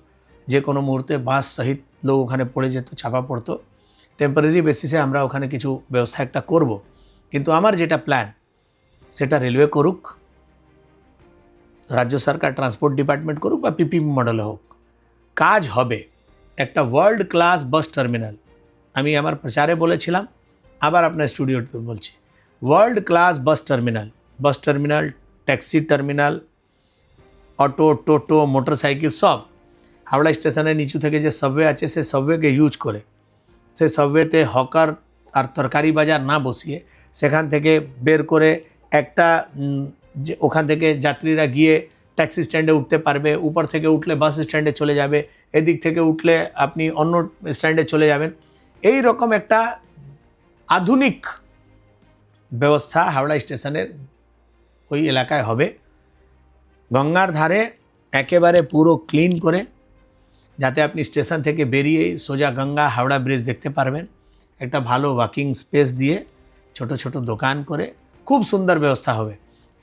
যে কোনো মুহূর্তে বাস সহিত লোক ওখানে পড়ে যেত, চাপা পড়তো। টেম্পোরারি বেসিসে আমরা ওখানে কিছু ব্যবস্থা একটা করব, কিন্তু আমার যেটা প্ল্যান সেটা রেলওয়ে করুক, রাজ্য সরকার ট্রান্সপোর্ট ডিপার্টমেন্ট করুক বা পিপিপি মডেলে হোক, কাজ হবে। একটা ওয়ার্ল্ড ক্লাস বাস টার্মিনাল, আমি আমার প্রচারে বলেছিলাম, আবার আপনার স্টুডিওতে বলছি, world class bus terminal, taxi terminal, auto, toto, motorcycle সব হাওড়া স্টেশনের নিচু থেকে যে সাবওয়ে আছে, সে সাবওয়েকে ইউজ করে, সেই সাবওয়েতে হকার আর তরকারি বাজার না বসিয়ে সেখান থেকে বের করে একটা যে ওখান থেকে যাত্রীরা গিয়ে ট্যাক্সি স্ট্যান্ডে উঠতে পারবে, উপর থেকে উঠলে বাস স্ট্যান্ডে চলে যাবে, এদিক থেকে উঠলে আপনি অন্য স্ট্যান্ডে চলে যাবেন। এই রকম একটা আধুনিক ব্যবস্থা হাওড়া স্টেশনের ওই এলাকায় হবে। গঙ্গার ধারে একেবারে পুরো ক্লিন করে, যাতে আপনি স্টেশন থেকে বেরিয়েই সোজা গঙ্গা হাওড়া ব্রিজ দেখতে পারবেন। একটা ভালো ওয়াকিং স্পেস দিয়ে ছোট ছোট দোকান করে খুব সুন্দর ব্যবস্থা হবে।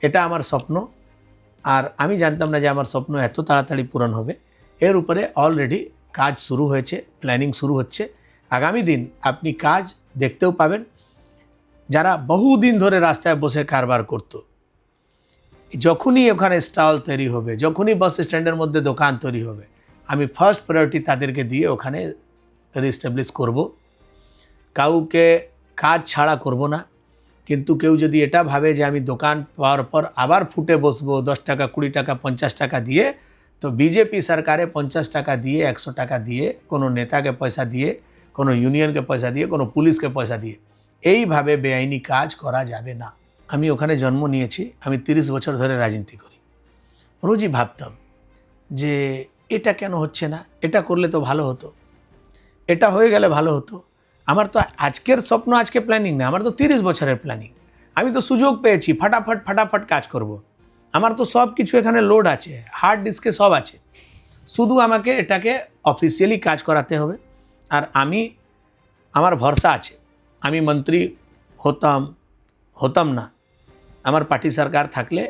এটা আমার স্বপ্ন, আর আমি জানতাম না যে আমার স্বপ্ন এত তাড়াতাড়ি পূরণ হবে। এর উপরে অলরেডি কাজ শুরু হয়েছে, প্ল্যানিং শুরু হচ্ছে। আগামী দিন আপনি কাজ দেখতেও পাবেন। যারা বহুদিন ধরে রাস্তায় বসে কারবার করত, যখনই ওখানে স্টল তৈরি হবে, যখনই বাস স্ট্যান্ডের মধ্যে দোকান তৈরি হবে, আমি ফার্স্ট প্রায়োরিটি তাদেরকে দিয়ে ওখানে রিস্টাবলিশ করব। কাউকে কাজ ছাড়া করব না। কিন্তু কেউ যদি এটা ভাবে যে আমি দোকান পাওয়ার পর আবার ফুটে বসবো 10 টাকা, 20 টাকা, 50 টাকা দিয়ে, তো বিজেপি সরকারে 50 টাকা দিয়ে, 100 টাকা দিয়ে, কোনো নেতাকে পয়সা দিয়ে, কোনো ইউনিয়নকে পয়সা দিয়ে, কোনো পুলিশকে পয়সা দিয়ে এইভাবে বেআইনি কাজ করা যাবে না। আমি ওখানে জন্ম নিয়েছি, আমি 30 বছর ধরে রাজনীতি করি। রোজই ভাবতাম যে এটা কেন হচ্ছে না, এটা করলে তো ভালো হতো, এটা হয়ে গেলে ভালো হতো। আমার তো আজকের স্বপ্ন, আজকে প্ল্যানিং না, আমার তো 30 বছরের প্ল্যানিং। আমি তো সুযোগ পেয়েছি, ফাটাফট কাজ করব। আমার তো সব কিছু এখানে লোড আছে, হার্ড ডিস্কে সব আছে, শুধু আমাকে এটাকে অফিসিয়ালি কাজ করাতে হবে। আর আমার ভরসা আছে, আমি মন্ত্রী হতাম না, আমার পার্টি সরকার থাকলে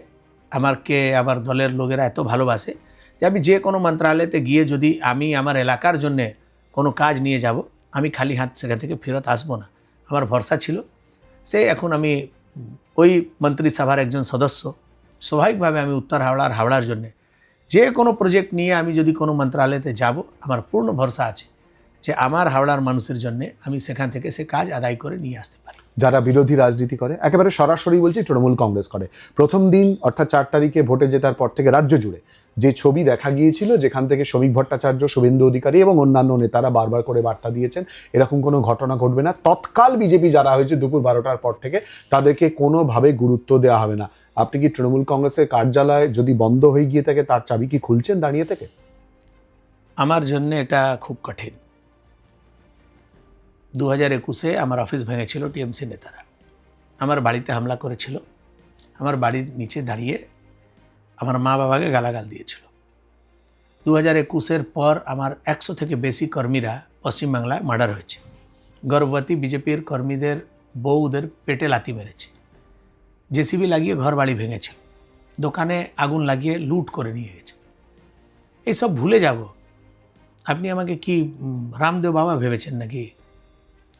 আমার দলের লোকেরা এত ভালোবাসে যে আমি যে কোনো মন্ত্রালয়তে গিয়ে যদি আমি আমার এলাকার জন্য কোনো কাজ নিয়ে যাব, আমি খালি হাত সেখান থেকে ফেরত আসবো না। আমার ভরসা ছিল, সে এখন আমি ওই মন্ত্রিসভার একজন সদস্য, স্বাভাবিকভাবে আমি উত্তর হাওড়ার জন্য যে কোনো প্রজেক্ট নিয়ে আমি যদি কোনো মন্ত্রালয়তে যাব, আমার পূর্ণ ভরসা আছে যে আমার হাওড়ার মানুষের জন্য আমি সেখান থেকে সে কাজ আদায় করে নিয়ে আসতে পারি। যারা বিরোধী রাজনীতি করে, একেবারে সরাসরি বলছি তৃণমূল কংগ্রেস করে, প্রথম দিন অর্থাৎ 4 তারিখে ভোটে জেতার পর থেকে রাজ্য জুড়ে যে ছবি দেখা গিয়েছিল, যেখান থেকে শ্রমিক ভট্টাচার্য, শুভেন্দু অধিকারী এবং অন্যান্য নেতারা বারবার করে বার্তা দিয়েছেন এরকম কোনো ঘটনা ঘটবে না, তৎকাল বিজেপি যারা হয়েছে দুপুর 12টার পর থেকে তাদেরকে কোনোভাবে গুরুত্ব দেওয়া হবে না। আপনি কি তৃণমূল কংগ্রেসের কার্যালয় যদি বন্ধ হয়ে গিয়ে থাকে তার চাবি কি খুলছেন দাঁড়িয়ে থেকে? আমার জন্য এটা খুব কঠিন। 2021-এ আমার অফিস ভেঙেছিল টিএমসি নেতারা, আমার বাড়িতে হামলা করেছিল, আমার বাড়ির নিচে দাঁড়িয়ে আমার মা বাবাকে গালাগাল দিয়েছিল। 2021-এর পর আমার 100 থেকে বেশি কর্মীরা পশ্চিমবাংলায় মার্ডার হয়েছে। গর্ভবতী বিজেপির কর্মীদের বউদের পেটে লাথি মেরেছে, জেসিবি লাগিয়ে ঘর বাড়ি ভেঙেছে, দোকানে আগুন লাগিয়ে লুট করে নিয়ে গেছে। এইসব ভুলে যাব? আপনি আমাকে কি রামদেব বাবা ভেবেছেন নাকি?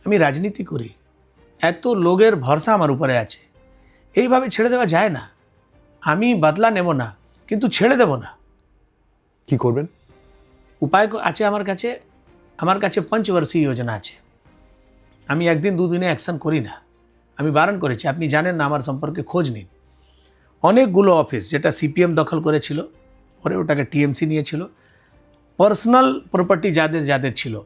আমি রাজনীতি করি, এত লোকের ভরসা আমার উপরে আছে, এইভাবে ছেড়ে দেওয়া যায় না। আমি বদলা নেব না, কিন্তু ছেড়ে দেব না। কি করবেন? উপায় আছে আমার কাছে পঞ্চবর্ষীয় যোজনা আছে। আমি একদিন দুদিনে অ্যাকশন করি না, আমি বারণ করেছি। আপনি জানেন না, আমার সম্পর্কে খোঁজ নিন। অনেকগুলো অফিস যেটা সিপিএম দখল করেছিল, পরে ওটাকে টিএমসি নিয়েছিল, পার্সোনাল প্রপার্টি যাদের ছিল,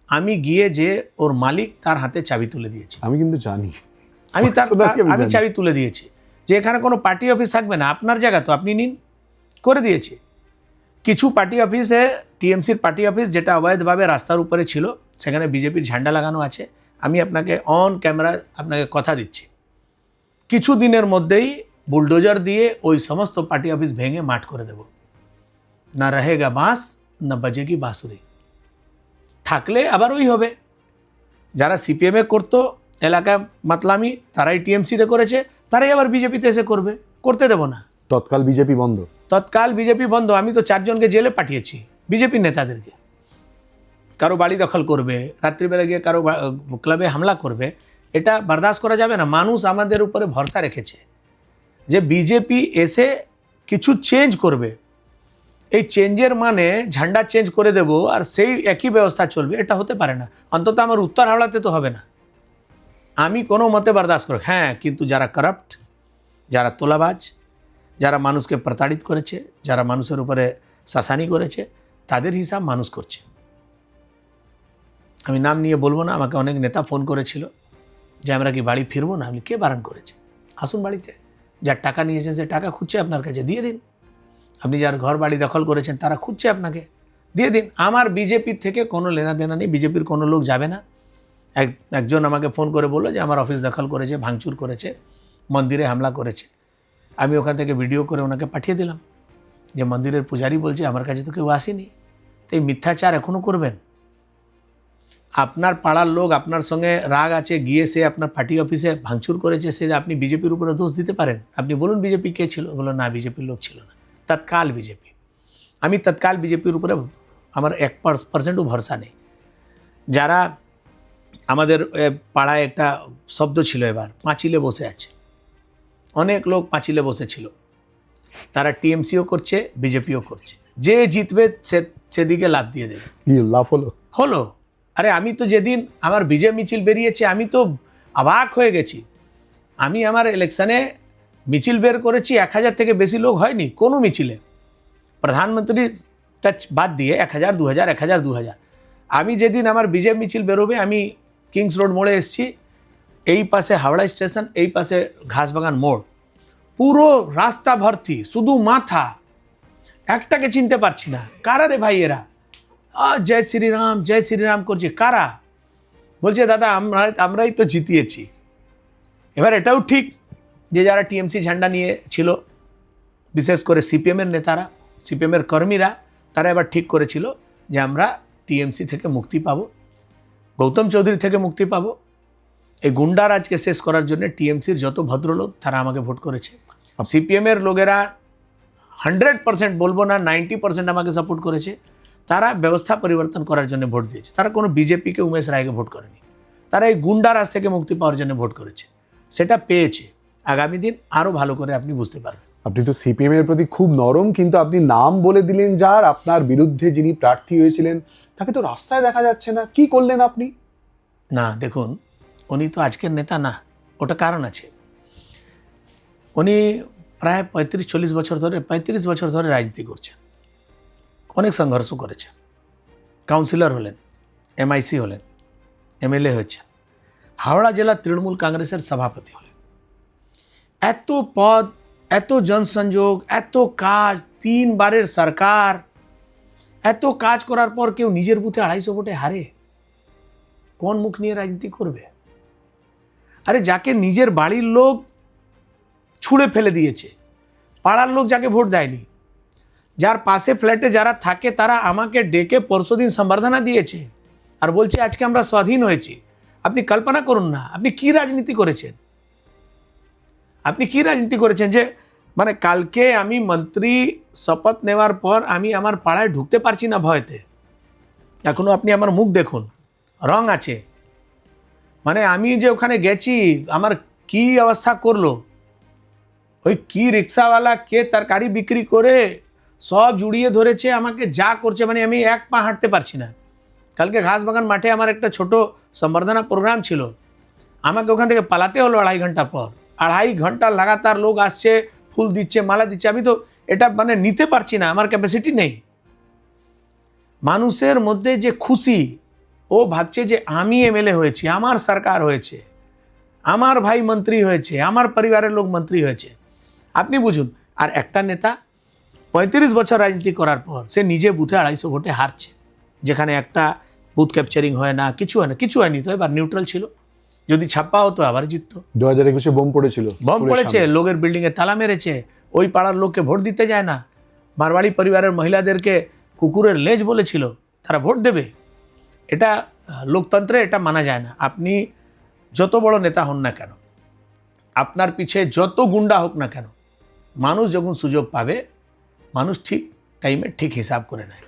আমি গিয়ে যে ওর মালিক তার হাতে চাবি তুলে দিয়েছি। আমি কিন্তু জানি, আমি চাবি তুলে দিয়েছি যে এখানে কোনো পার্টি অফিস থাকবে না, আপনার জায়গা তো আপনি নিন, করে দিয়েছি। কিছু পার্টি অফিসে, টিএমসির পার্টি অফিস যেটা অবৈধভাবে রাস্তার উপরে ছিল, সেখানে বিজেপির ঝান্ডা লাগানো আছে। আমি আপনাকে অন ক্যামেরা আপনাকে কথা দিচ্ছি, কিছু দিনের মধ্যেই বুলডোজার দিয়ে ওই সমস্ত পার্টি অফিস ভেঙে মাঠ করে দেব। না রহেগা বাঁশ, না বাজেগি বাঁশুরি। থাকলে আবার ওই হবে, যারা সিপিএমে করতো এলাকায় মাতলামি, তারাই টিএমসিতে করেছে, তারাই আবার বিজেপিতে এসে করতে দেব না। তৎকাল বিজেপি বন্ধ। আমি তো 4 জনকে জেলে পাঠিয়েছি, বিজেপির নেতাদেরকে। কারো বাড়ি দখল করবে, রাত্রিবেলা গিয়ে কারো ক্লাবে হামলা করবে, এটা বরদাস্ত করা যাবে না। মানুষ আমাদের উপরে ভরসা রেখেছে যে বিজেপি এসে কিছু চেঞ্জ করবে। এই চেঞ্জের মানে ঝান্ডা চেঞ্জ করে দেব আর সেই একই ব্যবস্থা চলবে, এটা হতে পারে না। অন্তত আমার উত্তর হাওড়াতে তো হবে না। আমি কোনো মতে বরদাস্ত করব। হ্যাঁ, কিন্তু যারা কারাপ্ট, যারা তোলাবাজ, যারা মানুষকে প্রতারিত করেছে, যারা মানুষের উপরে শাসানি করেছে, তাদের হিসাব মানুষ করছে। আমি নাম নিয়ে বলবো না। আমাকে অনেক নেতা ফোন করেছিল যে আমরা কি বাড়ি ফিরবো না। আমি কে বারণ করেছে? আসুন বাড়িতে, যার টাকা নিয়েছেন সে টাকা খুঁজছে আপনার কাছে, দিয়ে দিন। আপনি যার ঘর বাড়ি দখল করেছেন তারা খুঁজছে আপনাকে, দিয়ে দিন। আমার বিজেপির থেকে কোনো লেনা দেনা নেই, বিজেপির কোনো লোক যাবে না। একজন আমাকে ফোন করে বললো যে আমার অফিস দখল করেছে, ভাঙচুর করেছে, মন্দিরে হামলা করেছে। আমি ওখান থেকে ভিডিও করে ওনাকে পাঠিয়ে দিলাম যে মন্দিরের পূজারি বলছে আমার কাছে তো কেউ আসেনি। তো এই মিথ্যাচার এখনও করবেন? আপনার পাড়ার লোক আপনার সঙ্গে রাগ আছে, গিয়ে সে আপনার পার্টি অফিসে ভাঙচুর করেছে, সে আপনি বিজেপির উপরে দোষ দিতে পারেন? আপনি বলুন বিজেপি কে ছিল? বলো না, বিজেপির লোক ছিল না, তৎকাল বিজেপি। আমি তৎকাল বিজেপির উপরে আমার 1% ভরসা নেই। যারা আমাদের পাড়ায় একটা শব্দ ছিল এবার, পাঁচিলে বসে আছে, অনেক লোক পাঁচিলে বসেছিল, তারা টিএমসিও করছে, বিজেপিও করছে। যে জিতবে সেদিকে লাভ দিয়ে দেবে। লাভ হলো। আরে আমি তো যেদিন আমার বিজয় মিছিল বেরিয়েছে আমি তো অবাক হয়ে গেছি। আমি আমার ইলেকশনে মিছিল বের করেছি, 1000 থেকে বেশি লোক হয়নি কোনো মিছিলে, প্রধানমন্ত্রী টাচ বাদ দিয়ে 1000, 2000, 1000, 2000। আমি যেদিন আমার বিজয় মিছিল বেরোবে, আমি কিংস রোড মোড়ে এসেছি, এই পাশে হাওড়া স্টেশন, এই পাশে ঘাসবাগান মোড়, পুরো রাস্তা ভর্তি, শুধু মাথা, একটাকে চিনতে পারছি না। কারা রে ভাই এরা? জয় শ্রীরাম করছে। কারা? বলছে দাদা আমরাই তো জিতিয়েছি। এবার এটাও ঠিক যে যারা টিএমসি ঝান্ডা নিয়ে ছিল বিশেষ করে সিপিএমের নেতারা, সিপিএমের কর্মীরা, তারা এবার ঠিক করেছিল যে আমরা টিএমসি থেকে মুক্তি পাবো, গৌতম চৌধুরী থেকে মুক্তি পাবো। এই গুন্ডারাজকে শেষ করার জন্য টিএমসির যত ভদ্রলোক তারা আমাকে ভোট করেছে। সিপিএমের লোকেরা 100% বলবো না, 90% আমাকে সাপোর্ট করেছে। তারা ব্যবস্থা পরিবর্তন করার জন্য ভোট দিয়েছে। তারা কোনো বিজেপিকে, উমেশ রায়কে ভোট করেনি। তারা এই গুন্ডারাজ থেকে মুক্তি পাওয়ার জন্য ভোট করেছে, সেটা পেয়েছে। আগামী দিন আরও ভালো করে আপনি বুঝতে পারবেন। আপনি তো সিপিএম এর প্রতি খুব নরম, কিন্তু আপনি নাম বলে দিলেন যার, আপনার বিরুদ্ধে যিনি প্রার্থী হয়েছিলেন তাকে তো রাস্তায় দেখা যাচ্ছে না, কি করলেন আপনি? না দেখুন, উনি তো আজকের নেতা না, ওটা কারণ আছে। উনি প্রায় 35-40 বছর ধরে, 35 বছর ধরে রাজনীতি করছেন, অনেক সংঘর্ষ করেছে। কাউন্সিলর হলেন, এমআইসি হলেন, এমএলএ হয়েছেন, হাওড়া জেলা তৃণমূল কংগ্রেসের সভাপতি হলেন। এত পদ, এত জনসংযোগ, এত কাজ, 3 বারের সরকার, এত কাজ করার পর কেউ নিজের বুথে 250 ভোটে হারে? কোন মুখ নিয়ে রাজনীতি করবে? আরে যাকে নিজের বাড়ির লোক ছুঁড়ে ফেলে দিয়েছে, পাড়ার লোক যাকে ভোট দেয়নি, যার পাশে ফ্ল্যাটে যারা থাকে তারা আমাকে ডেকে পরশুদিন সম্বর্ধনা দিয়েছে আর বলছে আজকে আমরা স্বাধীন হয়েছি। আপনি কল্পনা করুন না, আপনি কি রাজনীতি করেছেন? আপনি কি রাজনীতি করেছেন যে মানে কালকে আমি মন্ত্রী শপথ নেওয়ার পর আমি আমার পাড়ায় ঢুকতে পারছি না ভয়তে। এখনো আপনি আমার মুখ দেখুন, রং আছে। মানে আমি যে ওখানে গেছি, আমার কি অবস্থা করলো, ওই কি রিক্সাওয়ালা কে তরকারি বিক্রি করে সব জুড়িয়ে ধরেছে, আমাকে যা করছে, মানে আমি এক পা হাঁটতে পারছি না। কালকে ঘাসবাগান মাঠে আমার একটা ছোট সম্বর্ধনা প্রোগ্রাম ছিল, আমাকে ওখান থেকে পালাতে হলো 2.5 ঘন্টা পর। 2.5 ঘন্টা লাগাতার লোক আসছে, ফুল দিচ্ছে, মালা দিচ্ছে, আমি তো এটা মানে নিতে পারছি না, আমার ক্যাপাসিটি নেই। মানুষের মধ্যে যে খুশি, ও ভাবছে যে আমি এমএলএ হয়েছি, আমার সরকার হয়েছে, আমার ভাই মন্ত্রী হয়েছে, আমার পরিবারের লোক মন্ত্রী হয়েছে। আপনি বুঝুন। আর একটা নেতা 35 বছর রাজনীতি করার পর সে নিজে বুথে 250 ভোটে হারছে, যেখানে একটা বুথ ক্যাপচারিং হয় না, কিছু হয় না, কিছু হয়নি। তো এবার নিউট্রাল ছিল, যদি ছাপ্পা হতো আবার জিততো। 2021-এ বোম পড়েছিল, বম পড়েছে, লোকের বিল্ডিংয়ে তালা মেরেছে, ওই পাড়ার লোককে ভোট দিতে যায় না, মারবাড়ি পরিবারের মহিলাদেরকে কুকুরের লেজ বলেছিল, তারা ভোট দেবে? এটা লোকতন্ত্রে এটা মানা যায় না। আপনি যত বড় নেতা হন না কেন, আপনার পিছে যত গুন্ডা হোক না কেন, মানুষ যখন সুযোগ পাবে, মানুষ ঠিক টাইমে ঠিক হিসাব করে নেয়।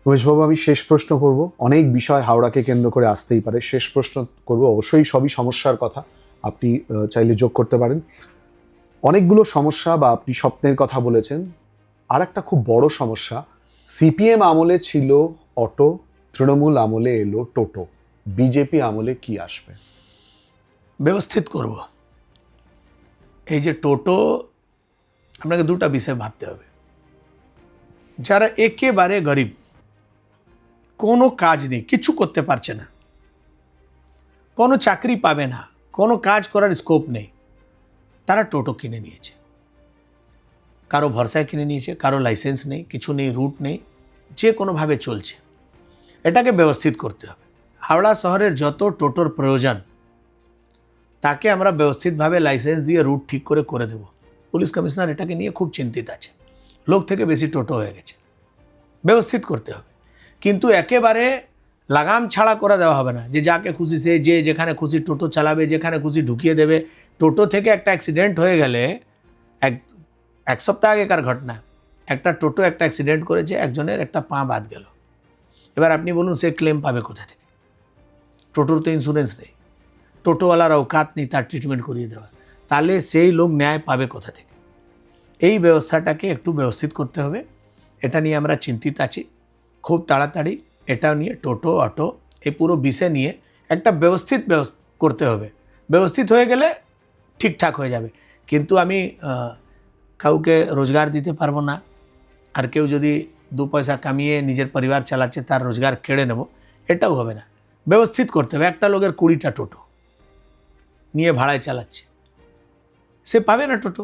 উমেশবাবু, আমি শেষ প্রশ্ন করব। অনেক বিষয় হাওড়াকে কেন্দ্র করে আসতেই পারে, শেষ প্রশ্ন করব। অবশ্যই সবই সমস্যার কথা, আপনি চাইলে যোগ করতে পারেন। অনেকগুলো সমস্যা বা আপনি স্বপ্নের কথা বলেছেন। আর একটা খুব বড় সমস্যা, সিপিএম আমলে ছিল অটো, তৃণমূল আমলে এলো টোটো, বিজেপি আমলে কি আসবে? ব্যবস্থিত করব। এই যে টোটো, আপনাকে দুটা বিষয় ভাবতে হবে। যারা একেবারে গরিব, কোনো কাজ নেই, কিছু করতে পারছে না, কোনো চাকরি পাবে না, কোনো কাজ করার স্কোপ নেই, তারা টোটো কিনে নিয়েছে। কারো ভরসায় কিনে নিয়েছে, কারো লাইসেন্স নেই, কিছু নেই, রুট নেই, যে কোনোভাবে চলছে। এটাকে ব্যবস্থিত করতে হবে। হাওড়া শহরের যত টোটোর প্রয়োজন তাকে আমরা ব্যবস্থিতভাবে লাইসেন্স দিয়ে রুট ঠিক করে করে দেব। পুলিশ কমিশনার এটাকে নিয়ে খুব চিন্তিত আছে, লোক থেকে বেশি টোটো হয়ে গেছে, ব্যবস্থিত করতে হবে। কিন্তু একেবারে লাগাম ছাড়া করে দেওয়া হবে না, যে যাকে খুশি সে যে যেখানে খুশি টোটো চালাবে, যেখানে খুশি ঢুকিয়ে দেবে। টোটো থেকে একটা অ্যাক্সিডেন্ট হয়ে গেলে, এক সপ্তাহ আগেকার ঘটনা, একটা টোটো একটা অ্যাক্সিডেন্ট করেছে, একজনের একটা পা বাদ গেল। এবার আপনি বলুন সে ক্লেম পাবে কোথা থেকে? টোটোর তো ইন্স্যুরেন্স নেই, টোটোওয়ালার অকাত নেই তার ট্রিটমেন্ট করিয়ে দেওয়ার, তাহলে সেই লোক ন্যায় পাবে কোথা থেকে? এই ব্যবস্থাটাকে একটু ব্যবস্থিত করতে হবে। এটা নিয়ে আমরা চিন্তিত আছি। খুব তাড়াতাড়ি এটা নিয়ে টোটো, অটো, এই পুরো বিষয় নিয়ে একটা ব্যবস্থিত করতে হবে। ব্যবস্থিত হয়ে গেলে ঠিকঠাক হয়ে যাবে। কিন্তু আমি কাউকে রোজগার দিতে পারবো না, আর কেউ যদি 2 পয়সা কামিয়ে নিজের পরিবার চালাচ্ছে তার রোজগার কেড়ে নেব, এটাও হবে না। ব্যবস্থিত করতে হবে। একটা লোকের 20টা টোটো নিয়ে ভাড়ায় চালাচ্ছে, সে পাবে না টোটো।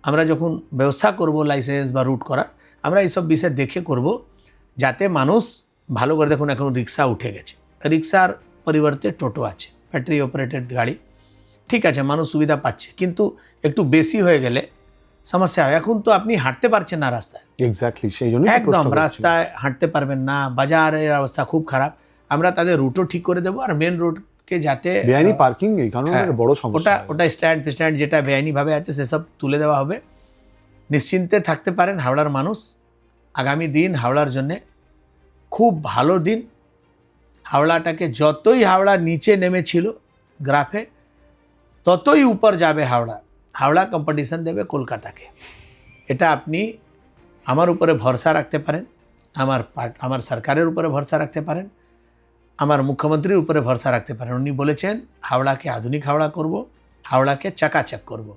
আমরা যখন ব্যবস্থা করব লাইসেন্স বা রুট করার, আমরা এইসব বিষয় দেখে করব, যাতে মানুষ ভালো করে। দেখুন এখন রিক্সা উঠে গেছে, রিক্সার পরিবর্তে টোটো আছে, ব্যাটারি অপারেটেড গাড়ি, ঠিক আছে, মানুষ সুবিধা পাচ্ছে। কিন্তু একটু বেশি হয়ে গেলে সমস্যা হয়। এখন তো আপনি হাঁটতে পারছেন না রাস্তায়, এক্স্যাক্টলি, সেই জন্য একদম রাস্তায় হাঁটতে পারবেন না, বাজারের অবস্থা খুব খারাপ। আমরা তাদের রুটও ঠিক করে দেবো, আর মেন রোডকে যাতে বেআইনি পার্কিং এই কারণে হ্যাঁ, একটা বড় সমস্যা। ওটা স্ট্যান্ড যেটা বেআইনিভাবে আছে সেসব তুলে দেওয়া হবে। নিশ্চিন্তে থাকতে পারেন হাওড়ার মানুষ, আগামী দিন হাওড়ার জন্যে খুব ভালো দিন। হাওড়াটাকে যতই হাওড়া নিচে নেমেছিল গ্রাফে, ততই উপর যাবে হাওড়া। হাওড়া কম্পিটিশন দেবে কলকাতাকে, এটা আপনি আমার উপরে ভরসা রাখতে পারেন, আমার সরকারের উপরে ভরসা রাখতে পারেন, আমার মুখ্যমন্ত্রীর উপরে ভরসা রাখতে পারেন। উনি বলেছেন হাওড়াকে আধুনিক হাওড়া করব, হাওড়াকে চাকাচাক করব।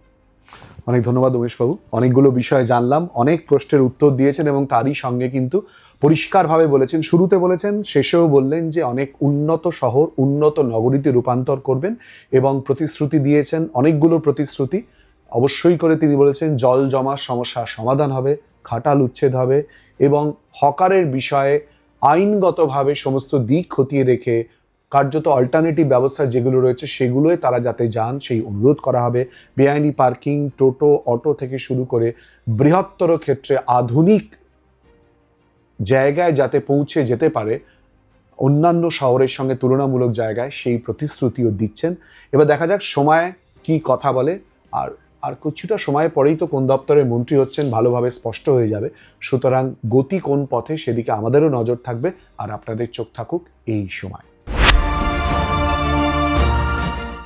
অনেক ধন্যবাদ উমেশবাবু, অনেকগুলো বিষয় জানলাম, অনেক প্রশ্নের উত্তর দিয়েছেন এবং তারই সঙ্গে কিন্তু পরিষ্কারভাবে বলেছেন, শুরুতে বলেছেন, শেষেও বললেন যে অনেক উন্নত শহর, উন্নত নগরীতে রূপান্তর করবেন এবং প্রতিশ্রুতি দিয়েছেন, অনেকগুলো প্রতিশ্রুতি। অবশ্যই করে তিনি বলেছেন জল জমার সমস্যার সমাধান হবে, খাটাল উচ্ছেদ হবে এবং হকারের বিষয়ে আইনগতভাবে সমস্ত দিক খতিয়ে রেখে কার্যত অল্টারনেটিভ ব্যবস্থা যেগুলো রয়েছে সেগুলোয় তারা যাতে যান সেই অনুরোধ করা হবে। বেআইনি পার্কিং, টোটো, অটো থেকে শুরু করে বৃহত্তর ক্ষেত্রে আধুনিক জায়গায় যাতে পৌঁছে যেতে পারে অন্যান্য শহরের সঙ্গে তুলনামূলক জায়গায়, সেই প্রতিশ্রুতিও দিচ্ছেন। এবার দেখা যাক সময় কি কথা বলে, আর আর কিছুটা সময় পরেই তো কোন দপ্তরের মন্ত্রী হচ্ছেন ভালোভাবে স্পষ্ট হয়ে যাবে। সুতরাং গতি কোন পথে সেদিকে আমাদেরও নজর থাকবে, আর আপনাদের চোখ থাকুক এই সময়।